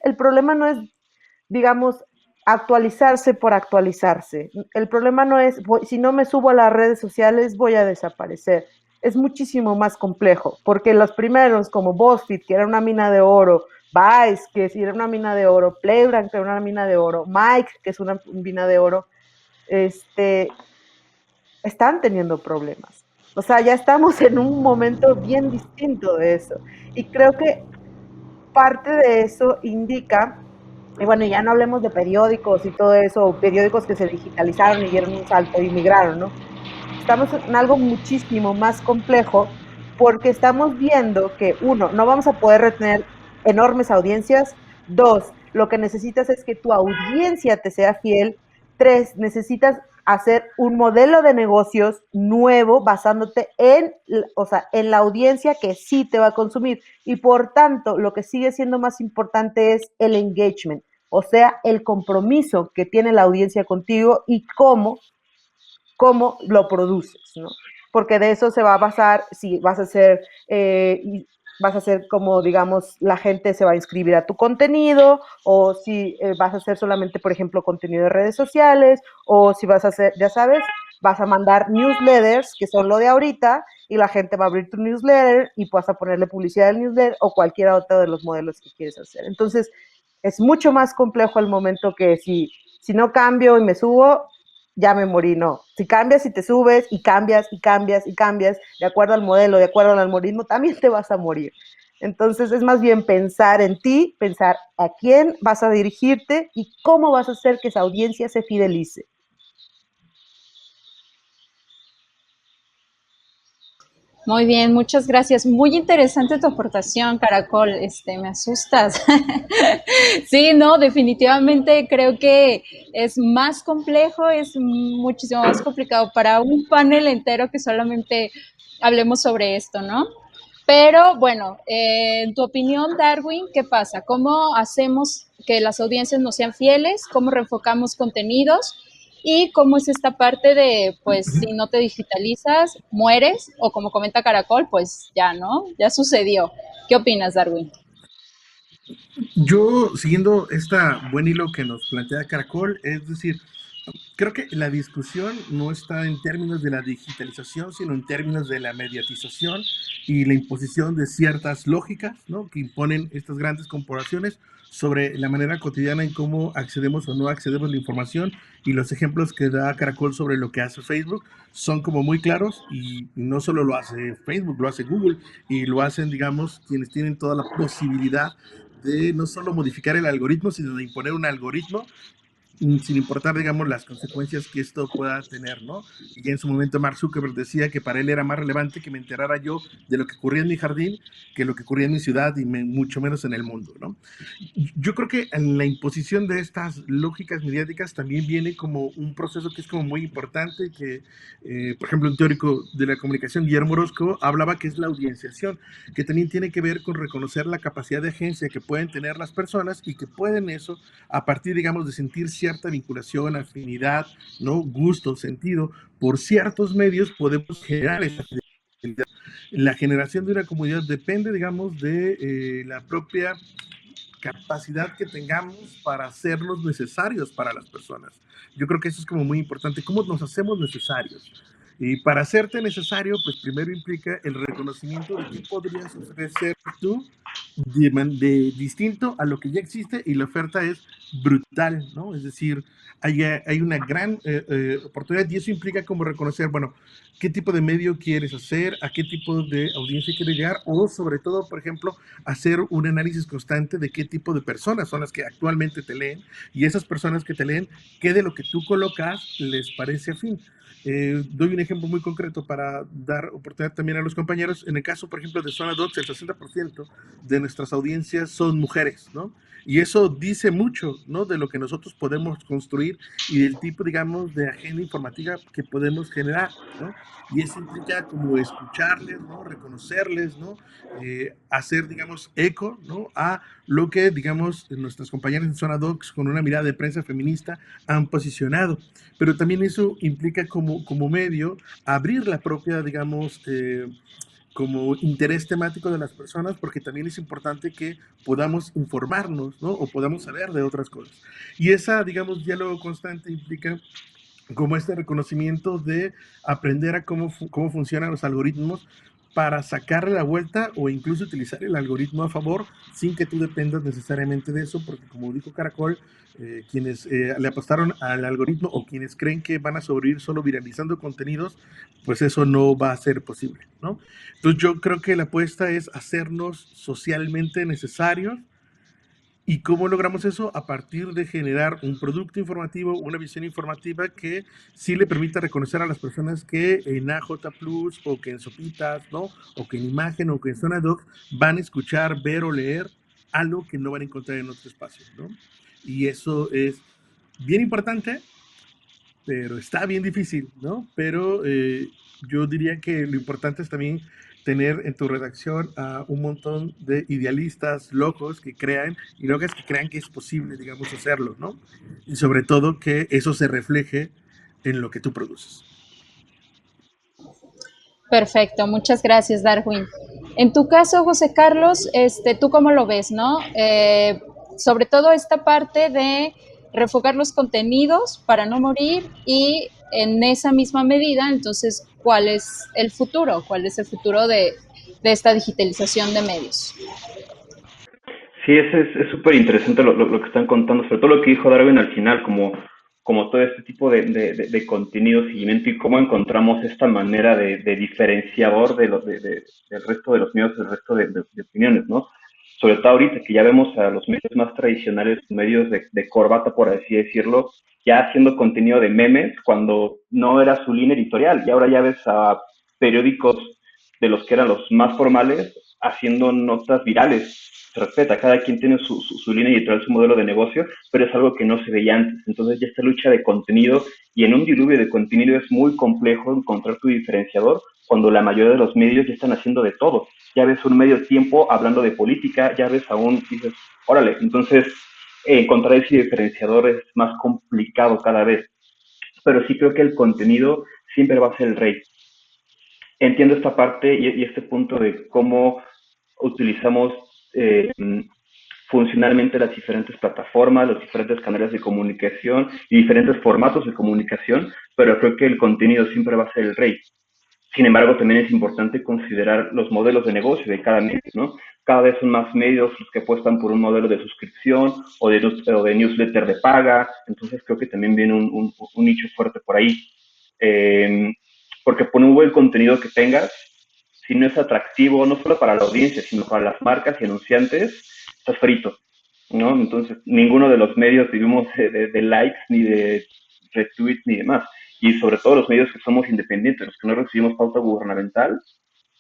el problema no es, digamos, actualizarse por actualizarse. El problema no es, si no me subo a las redes sociales, voy a desaparecer. Es muchísimo más complejo, porque los primeros, como BuzzFeed, que era una mina de oro, Vice, que era una mina de oro, Playground, que era una mina de oro, Mike, que es una mina de oro, están teniendo problemas. O sea, ya estamos en un momento bien distinto de eso. Y creo que parte de eso indica, y bueno, ya no hablemos de periódicos y todo eso, periódicos que se digitalizaron y dieron un salto y migraron, ¿no? Estamos en algo muchísimo más complejo porque estamos viendo que, uno, no vamos a poder retener enormes audiencias. Dos, lo que necesitas es que tu audiencia te sea fiel. Tres, necesitas hacer un modelo de negocios nuevo basándote o sea, en la audiencia que sí te va a consumir. Y por tanto, lo que sigue siendo más importante es el engagement, o sea, el compromiso que tiene la audiencia contigo y cómo lo produces, ¿no? Porque de eso se va a basar si vas a hacer como, digamos, la gente se va a inscribir a tu contenido, o si vas a hacer solamente, por ejemplo, contenido de redes sociales, o si vas a hacer, ya sabes, vas a mandar newsletters, que son lo de ahorita, y la gente va a abrir tu newsletter y vas a ponerle publicidad al newsletter o cualquier otro de los modelos que quieres hacer. Entonces, es mucho más complejo el momento que si no cambio y me subo, ya me morí, no. Si cambias y te subes y cambias y cambias y cambias, de acuerdo al modelo, de acuerdo al algoritmo, también te vas a morir. Entonces es más bien pensar en ti, pensar a quién vas a dirigirte y cómo vas a hacer que esa audiencia se fidelice. Muy bien, muchas gracias. Muy interesante tu aportación, Caracol. Me asustas. Sí, no, definitivamente creo que es más complejo, es muchísimo más complicado para un panel entero que solamente hablemos sobre esto, ¿no? Pero bueno, en tu opinión, Darwin, ¿qué pasa? ¿Cómo hacemos que las audiencias nos sean fieles? ¿Cómo reenfocamos contenidos? ¿Y cómo es esta parte de, pues, si no te digitalizas, mueres? O como comenta Caracol, pues ya, ¿no? Ya sucedió. ¿Qué opinas, Darwin? Yo, siguiendo esta buen hilo que nos plantea Caracol, es decir, creo que la discusión no está en términos de la digitalización, sino en términos de la mediatización y la imposición de ciertas lógicas, ¿no?, que imponen estas grandes corporaciones sobre la manera cotidiana en cómo accedemos o no accedemos a la información. Y los ejemplos que da Caracol sobre lo que hace Facebook son como muy claros, y no solo lo hace Facebook, lo hace Google, y lo hacen, digamos, quienes tienen toda la posibilidad de no solo modificar el algoritmo, sino de imponer un algoritmo sin importar, digamos, las consecuencias que esto pueda tener, ¿no? Y en su momento Mark Zuckerberg decía que para él era más relevante que me enterara yo de lo que ocurría en mi jardín que lo que ocurría en mi ciudad y mucho menos en el mundo, ¿no? Yo creo que en la imposición de estas lógicas mediáticas también viene como un proceso que es como muy importante, que, por ejemplo, un teórico de la comunicación, Guillermo Orozco, hablaba que es la audienciación, que también tiene que ver con reconocer la capacidad de agencia que pueden tener las personas y que pueden eso, a partir, digamos, de sentir cierta vinculación, afinidad, ¿no?, gusto, sentido, por ciertos medios podemos generar esa fidelidad. La generación de una comunidad depende, digamos, de la propia capacidad que tengamos para hacernos necesarios para las personas. Yo creo que eso es como muy importante, cómo nos hacemos necesarios. Y para hacerte necesario, pues primero implica el reconocimiento de qué podrías ofrecer tú de distinto a lo que ya existe, y la oferta es brutal, ¿no? Es decir, hay una gran oportunidad, y eso implica como reconocer, bueno, qué tipo de medio quieres hacer, a qué tipo de audiencia quieres llegar, o sobre todo, por ejemplo, hacer un análisis constante de qué tipo de personas son las que actualmente te leen, y esas personas que te leen, qué de lo que tú colocas les parece afín. Doy un ejemplo muy concreto para dar oportunidad también a los compañeros. En el caso, por ejemplo, de Zona Docs, el 60% de nuestras audiencias son mujeres, ¿no? Y eso dice mucho, ¿no? De lo que nosotros podemos construir y del tipo, digamos, de agenda informativa que podemos generar, ¿no? Y eso implica como escucharles, ¿no? Reconocerles, ¿no? Hacer, digamos, eco, ¿no? A lo que, digamos, nuestras compañeras en Zona Docs con una mirada de prensa feminista han posicionado. Pero también eso implica como medio abrir la propia, digamos, como interés temático de las personas, porque también es importante que podamos informarnos, ¿no? O podamos saber de otras cosas. Y esa, digamos, diálogo constante implica como este reconocimiento de aprender a cómo funcionan los algoritmos para sacarle la vuelta o incluso utilizar el algoritmo a favor sin que tú dependas necesariamente de eso, porque como dijo Caracol, quienes le apostaron al algoritmo o quienes creen que van a sobrevivir solo viralizando contenidos, pues eso no va a ser posible, ¿no? Entonces yo creo que la apuesta es hacernos socialmente necesarios. ¿Y cómo logramos eso? A partir de generar un producto informativo, una visión informativa que sí le permita reconocer a las personas que en AJ Plus o que en Sopitas, ¿no? O que en Imagen o que en Zona Doc van a escuchar, ver o leer algo que no van a encontrar en otro espacio, ¿no? Y eso es bien importante, pero está bien difícil, ¿no? Pero yo diría que lo importante es también tener en tu redacción a un montón de idealistas locos que crean y locas que crean que es posible, digamos, hacerlo, ¿no? Y sobre todo que eso se refleje en lo que tú produces. Perfecto, muchas gracias, Darwin. En tu caso, José Carlos, ¿tú cómo lo ves, no? Sobre todo esta parte de refocar los contenidos para no morir y en esa misma medida, entonces, ¿cuál es el futuro? ¿Cuál es el futuro de esta digitalización de medios? Sí, es súper interesante lo que están contando, sobre todo lo que dijo Darwin al final, como todo este tipo de contenido, seguimiento y cómo encontramos esta manera de diferenciador del resto de los medios, del resto de opiniones, ¿no? Sobre todo ahorita que ya vemos a los medios más tradicionales, medios de corbata, por así decirlo, ya haciendo contenido de memes cuando no era su línea editorial. Y ahora ya ves a periódicos de los que eran los más formales haciendo notas virales. Se respeta, cada quien tiene su línea editorial, su modelo de negocio, pero es algo que no se veía antes. Entonces ya esta lucha de contenido, y en un diluvio de contenido es muy complejo encontrar tu diferenciador cuando la mayoría de los medios ya están haciendo de todo. Ya ves un medio tiempo hablando de política, ya ves aún, dices, órale, entonces encontrar ese diferenciador es más complicado cada vez. Pero sí creo que el contenido siempre va a ser el rey. Entiendo esta parte y este punto de cómo utilizamos funcionalmente las diferentes plataformas, los diferentes canales de comunicación y diferentes formatos de comunicación, pero creo que el contenido siempre va a ser el rey. Sin embargo, también es importante considerar los modelos de negocio de cada medio, ¿no? Cada vez son más medios los que apuestan por un modelo de suscripción o de newsletter de paga, entonces creo que también viene un nicho fuerte por ahí. Eh, Porque por un buen contenido que tengas, si no es atractivo, no solo para la audiencia, sino para las marcas y anunciantes, estás frito, ¿no? Entonces, ninguno de los medios vivimos de likes, ni de retweets, ni demás. Y sobre todo los medios que somos independientes, los que no recibimos pauta gubernamental,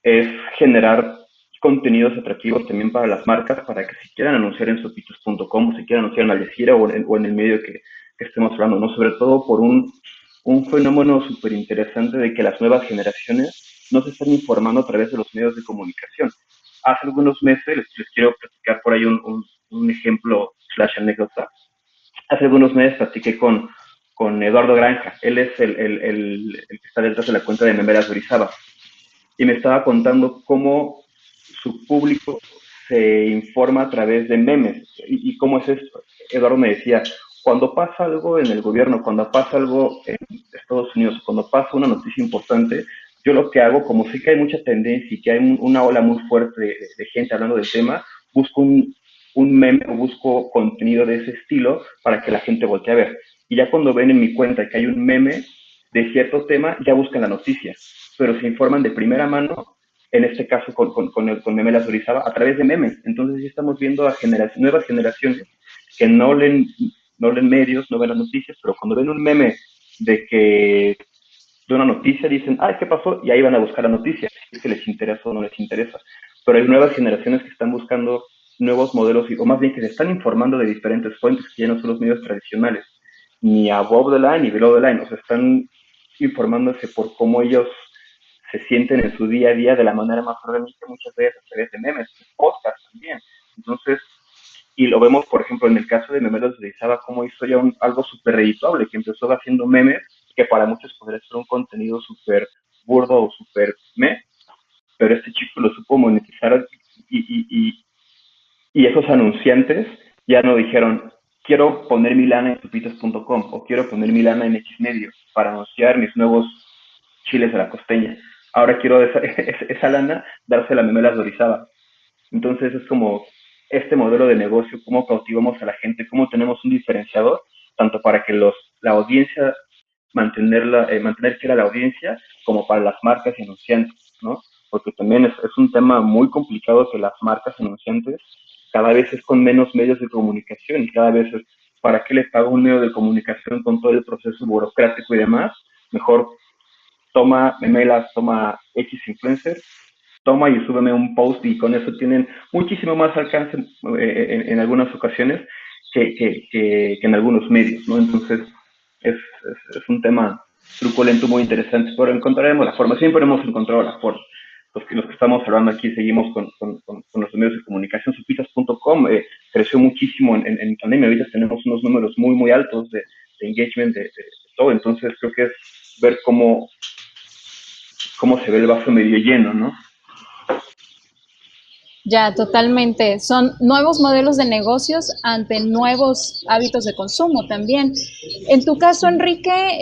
es generar contenidos atractivos también para las marcas, para que si quieran anunciar en sopitos.com o si quieran anunciar en Algeciras o en el medio que estemos hablando, ¿no? Sobre todo por un fenómeno súper interesante de que las nuevas generaciones no se están informando a través de los medios de comunicación. Hace algunos meses, les quiero platicar por ahí un ejemplo slash anécdota. Hace algunos meses platiqué con Eduardo Granja. Él es el que está detrás de la cuenta de Memeras Orizaba. Y me estaba contando cómo su público se informa a través de memes. ¿Y cómo es esto? Eduardo me decía, cuando pasa algo en el gobierno, cuando pasa algo en Estados Unidos, cuando pasa una noticia importante, yo lo que hago, como sé que hay mucha tendencia y que hay una ola muy fuerte de gente hablando del tema, busco un meme o busco contenido de ese estilo para que la gente voltee a ver. Y ya cuando ven en mi cuenta que hay un meme de cierto tema, ya buscan la noticia, pero se informan de primera mano, en este caso con Meme Las Orizaba, a través de memes. Entonces ya estamos viendo a nuevas generaciones que no leen medios, no ven las noticias, pero cuando ven un meme de que de una noticia, dicen, ay, ¿qué pasó? Y ahí van a buscar la noticia, si es que les interesa o no les interesa. Pero hay nuevas generaciones que están buscando nuevos modelos, o más bien que se están informando de diferentes fuentes que ya no son los medios tradicionales, ni above the line ni below the line, o sea, están informándose por cómo ellos se sienten en su día a día de la manera más orgánica, muchas veces a través de memes, podcast también. Entonces, y lo vemos, por ejemplo, en el caso de Memelos de Izaba, cómo hizo ya algo súper redituable, que empezó haciendo memes, que para muchos podría ser un contenido súper burdo o súper pero este chico lo supo monetizar y, y, y, y esos anunciantes ya no dijeron, quiero poner mi lana en tupitas.com o quiero poner mi lana en X medio para anunciar mis nuevos chiles a la costeña. Ahora quiero esa lana dársela a Memelas de Orizaba. Entonces es como este modelo de negocio, cómo cautivamos a la gente, cómo tenemos un diferenciador, tanto para que la audiencia, mantener fiel a la audiencia, como para las marcas y anunciantes, ¿no? Porque también es un tema muy complicado que las marcas y anunciantes cada vez es con menos medios de comunicación y cada vez es, ¿para qué les pago un medio de comunicación con todo el proceso burocrático y demás? Mejor toma memelas, toma X influencer, toma y súbeme un post y con eso tienen muchísimo más alcance en algunas ocasiones que en algunos medios, ¿no? Entonces es un tema truculento muy interesante, pero encontraremos la forma, siempre hemos encontrado la forma. Los que estamos hablando aquí seguimos con los medios de comunicación. Supitas.com creció muchísimo en pandemia, ahorita tenemos unos números muy, muy altos de engagement de todo, entonces creo que es ver cómo se ve el vaso medio lleno, ¿no? Ya, totalmente. Son nuevos modelos de negocios ante nuevos hábitos de consumo también. En tu caso, Enrique,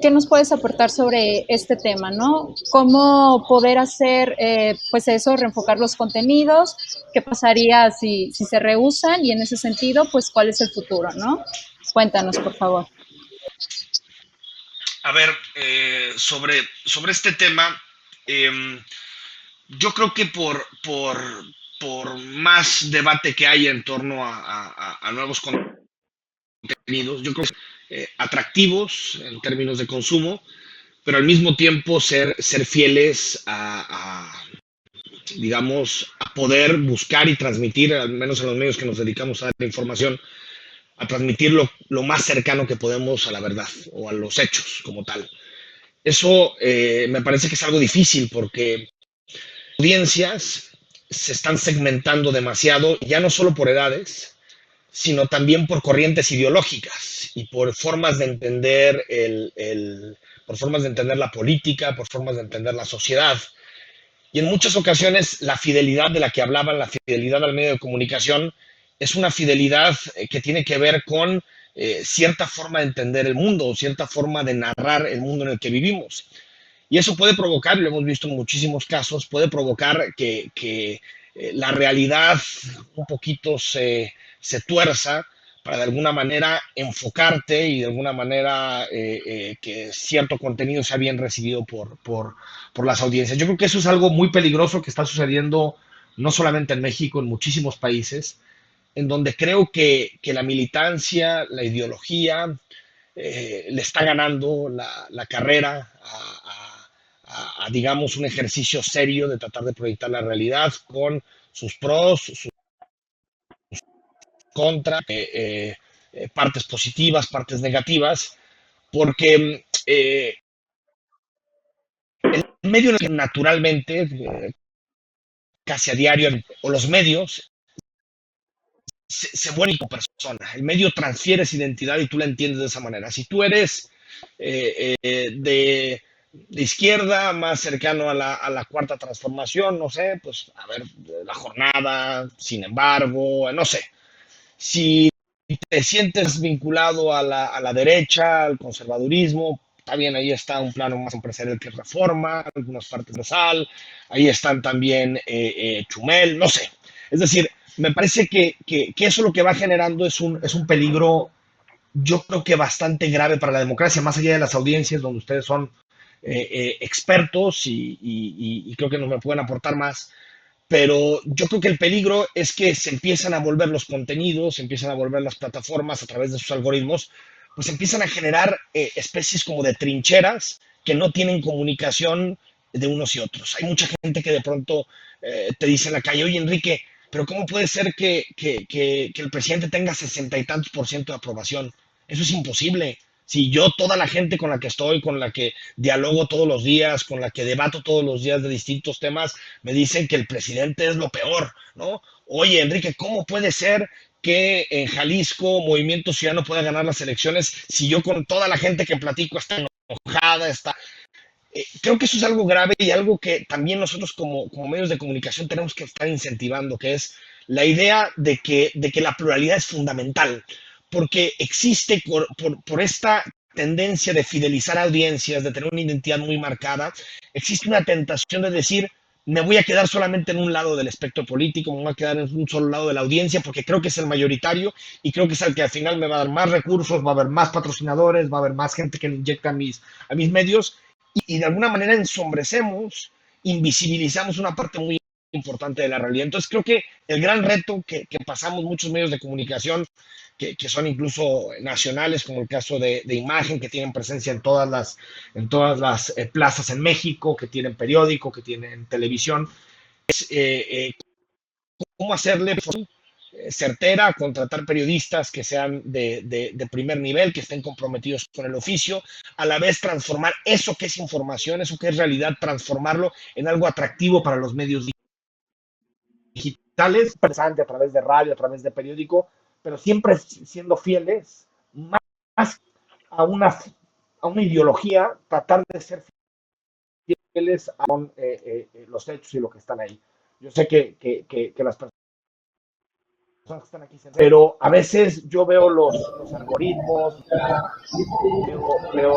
¿qué nos puedes aportar sobre este tema, no? ¿Cómo poder hacer, pues eso, reenfocar los contenidos? ¿Qué pasaría si se rehusan? Y en ese sentido, pues, ¿cuál es el futuro, no? Cuéntanos, por favor. A ver, sobre este tema, eh, yo creo que por más debate que haya en torno a nuevos contenidos, yo creo que atractivos en términos de consumo, pero al mismo tiempo ser fieles digamos, a poder buscar y transmitir, al menos en los medios que nos dedicamos a dar información, a transmitir lo más cercano que podemos a la verdad o a los hechos como tal. Eso me parece que es algo difícil porque audiencias se están segmentando demasiado, ya no solo por edades, sino también por corrientes ideológicas y por formas de entender por formas de entender la política, por formas de entender la sociedad. Y en muchas ocasiones la fidelidad de la que hablaban, la fidelidad al medio de comunicación, es una fidelidad que tiene que ver con cierta forma de entender el mundo, o cierta forma de narrar el mundo en el que vivimos. Y eso puede provocar, lo hemos visto en muchísimos casos, puede provocar que la realidad un poquito se tuerza para de alguna manera enfocarte y de alguna manera que cierto contenido sea bien recibido por las audiencias. Yo creo que eso es algo muy peligroso que está sucediendo no solamente en México, en muchísimos países, en donde creo que la militancia, la ideología, le está ganando la carrera digamos, un ejercicio serio de tratar de proyectar la realidad con sus pros, sus contras, partes positivas, partes negativas, porque el medio naturalmente, casi a diario, o los medios, se vuelven como persona. El medio transfiere esa identidad y tú la entiendes de esa manera. Si tú eres de izquierda, más cercano a la cuarta transformación, no sé, pues a ver, la jornada, sin embargo, no sé. Si te sientes vinculado a la derecha, al conservadurismo, está bien, ahí está un plano más empresarial que Reforma, algunas partes de Sal, ahí están también Chumel, no sé. Es decir, me parece que eso lo que va generando es un peligro, yo creo que bastante grave para la democracia, más allá de las audiencias donde ustedes son expertos y creo que nos me pueden aportar más, pero yo creo que el peligro es que se empiezan a volver los contenidos, se empiezan a volver las plataformas a través de sus algoritmos, pues empiezan a generar especies como de trincheras que no tienen comunicación de unos y otros. Hay mucha gente que de pronto te dice en la calle, oye Enrique, pero ¿cómo puede ser que el presidente tenga 60 y tantos por ciento de aprobación? Eso es imposible. Si yo, toda la gente con la que estoy, con la que dialogo todos los días, con la que debato todos los días de distintos temas, me dicen que el presidente es lo peor, ¿no? Oye, Enrique, ¿cómo puede ser que en Jalisco Movimiento Ciudadano pueda ganar las elecciones si yo con toda la gente que platico está enojada, está... creo que eso es algo grave y algo que también nosotros como medios de comunicación tenemos que estar incentivando, que es la idea de que la pluralidad es fundamental, porque existe por esta tendencia de fidelizar audiencias, de tener una identidad muy marcada, existe una tentación de decir, me voy a quedar solamente en un lado del espectro político, me voy a quedar en un solo lado de la audiencia, porque creo que es el mayoritario y creo que es el que al final me va a dar más recursos, va a haber más patrocinadores, va a haber más gente que le inyecta a mis medios y de alguna manera ensombrecemos, invisibilizamos una parte muy importante de la realidad. Entonces creo que el gran reto que pasamos muchos medios de comunicación, que son incluso nacionales, como el caso de Imagen, que tienen presencia en todas las plazas en México, que tienen periódico, que tienen televisión, es cómo hacerle certera, contratar periodistas que sean de primer nivel, que estén comprometidos con el oficio, a la vez transformar eso que es información, eso que es realidad, transformarlo en algo atractivo para los medios digitales, interesante a través de radio, a través de periódico, pero siempre siendo fieles más a una ideología, tratar de ser fieles a los hechos y lo que están ahí. Yo sé que las personas que están aquí, pero a veces yo veo los algoritmos, veo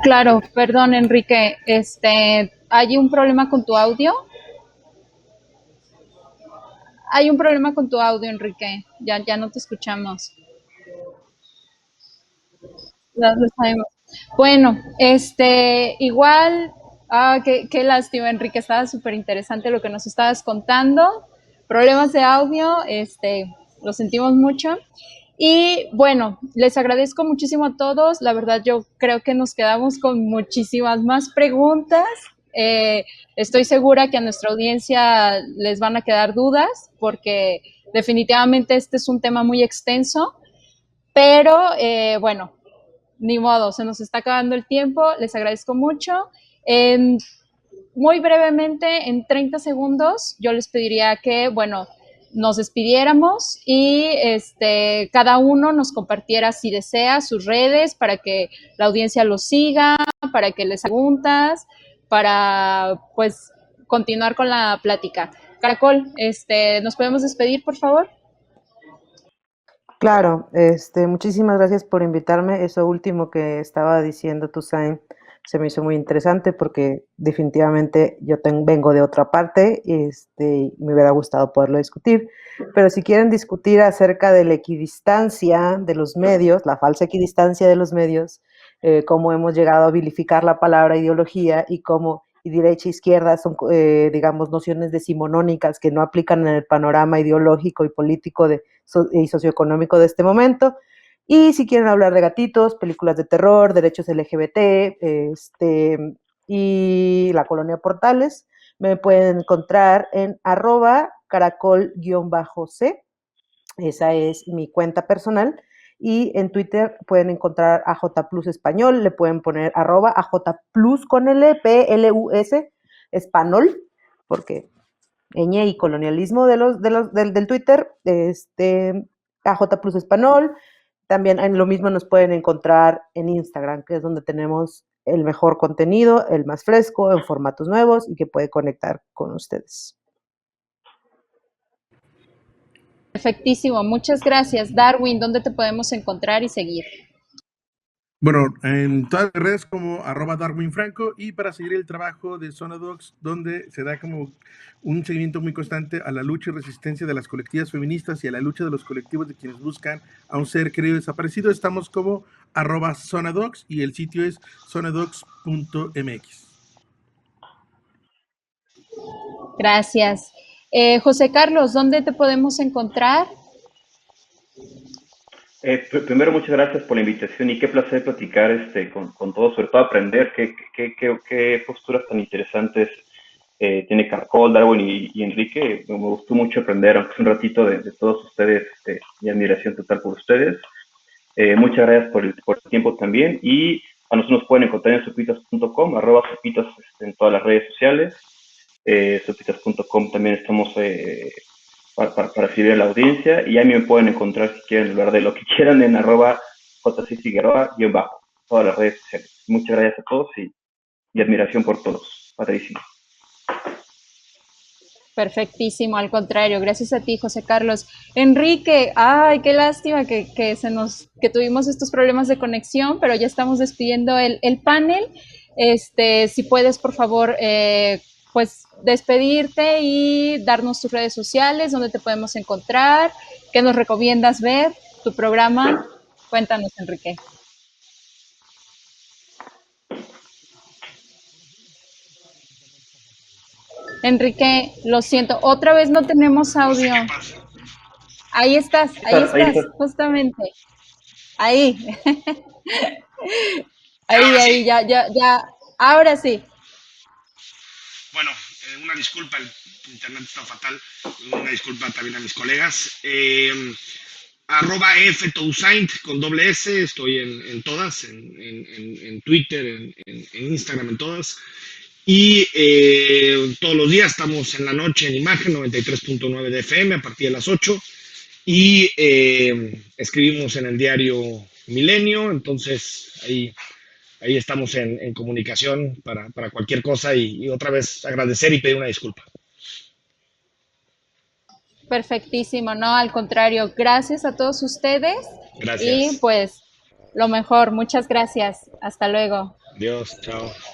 Claro, perdón, Enrique, ¿hay un problema con tu audio? Hay un problema con tu audio, Enrique. Ya no te escuchamos. Ya lo sabemos. Bueno, igual, qué lástima, Enrique, estaba súper interesante lo que nos estabas contando. Problemas de audio, lo sentimos mucho. Y bueno, les agradezco muchísimo a todos. La verdad, yo creo que nos quedamos con muchísimas más preguntas. Eh, Estoy segura que a nuestra audiencia les van a quedar dudas porque definitivamente este es un tema muy extenso, pero bueno, ni modo, se nos está acabando el tiempo. Les agradezco mucho. Muy brevemente, en 30 segundos, yo les pediría que, bueno, nos despidiéramos y cada uno nos compartiera, si desea, sus redes para que la audiencia los siga, para que les preguntas, para, pues, continuar con la plática. Caracol, ¿nos podemos despedir, por favor? Claro, muchísimas gracias por invitarme. Eso último que estaba diciendo tú, Zain, se me hizo muy interesante porque definitivamente yo vengo de otra parte, y me hubiera gustado poderlo discutir. Pero si quieren discutir acerca de la equidistancia de los medios, la falsa equidistancia de los medios, cómo hemos llegado a vilificar la palabra ideología y cómo y derecha e izquierda son, digamos, nociones decimonónicas que no aplican en el panorama ideológico y político y socioeconómico de este momento. Y si quieren hablar de gatitos, películas de terror, derechos LGBT, y la colonia Portales, me pueden encontrar en @caracol_c. Esa es mi cuenta personal. Y en Twitter pueden encontrar a J Plus Español, le pueden poner @AJ Plus con L, PLUS, español, porque y colonialismo del Twitter, AJ Plus Español. También en lo mismo nos pueden encontrar en Instagram, que es donde tenemos el mejor contenido, el más fresco, en formatos nuevos y que puede conectar con ustedes. Perfectísimo, muchas gracias. Darwin, ¿dónde te podemos encontrar y seguir? Bueno, en todas las redes como @DarwinFranco y para seguir el trabajo de Zona Docs, donde se da como un seguimiento muy constante a la lucha y resistencia de las colectivas feministas y a la lucha de los colectivos de quienes buscan a un ser querido desaparecido, estamos como @ZonaDocs y el sitio es zonadocs.mx. Gracias. José Carlos, ¿dónde te podemos encontrar? Primero, muchas gracias por la invitación y qué placer platicar con todos, sobre todo aprender qué posturas tan interesantes tiene Caracol, Darwin y Enrique. Me gustó mucho aprender, aunque es un ratito, de todos ustedes, y admiración total por ustedes. Muchas gracias por el tiempo también, y a nosotros nos pueden encontrar en sopitas.com, @sopitas, en todas las redes sociales. Sopitas.com también estamos para recibir a la audiencia, y a mí me pueden encontrar, si quieren hablar de lo que quieran, en @jcfigueroa_ todas las redes sociales. Muchas gracias a todos y admiración por todos. Padrísimo. Perfectísimo, al contrario, gracias a ti, José Carlos. Enrique, ay, qué lástima que tuvimos estos problemas de conexión, pero ya estamos despidiendo el panel. Si puedes, por favor, pues despedirte y darnos tus redes sociales, dónde te podemos encontrar, qué nos recomiendas ver, tu programa. Cuéntanos, Enrique. Enrique, lo siento, otra vez no tenemos No sé audio. qué pasa. Ahí estás, justamente. Ahí. Ahora sí. Ahí, ya. Ahora sí. Bueno, una disculpa, el internet está fatal. Una disculpa también a mis colegas. @ftousaint con doble S, estoy en todas, en Twitter, en Instagram, en todas. Y todos los días estamos en la noche en Imagen 93.9 de FM a partir de las 8. Y escribimos en el diario Milenio, entonces ahí estamos en comunicación para cualquier cosa, y otra vez agradecer y pedir una disculpa. Perfectísimo, no, al contrario, gracias a todos ustedes. Gracias. Y pues lo mejor, muchas gracias. Hasta luego. Adiós, chao.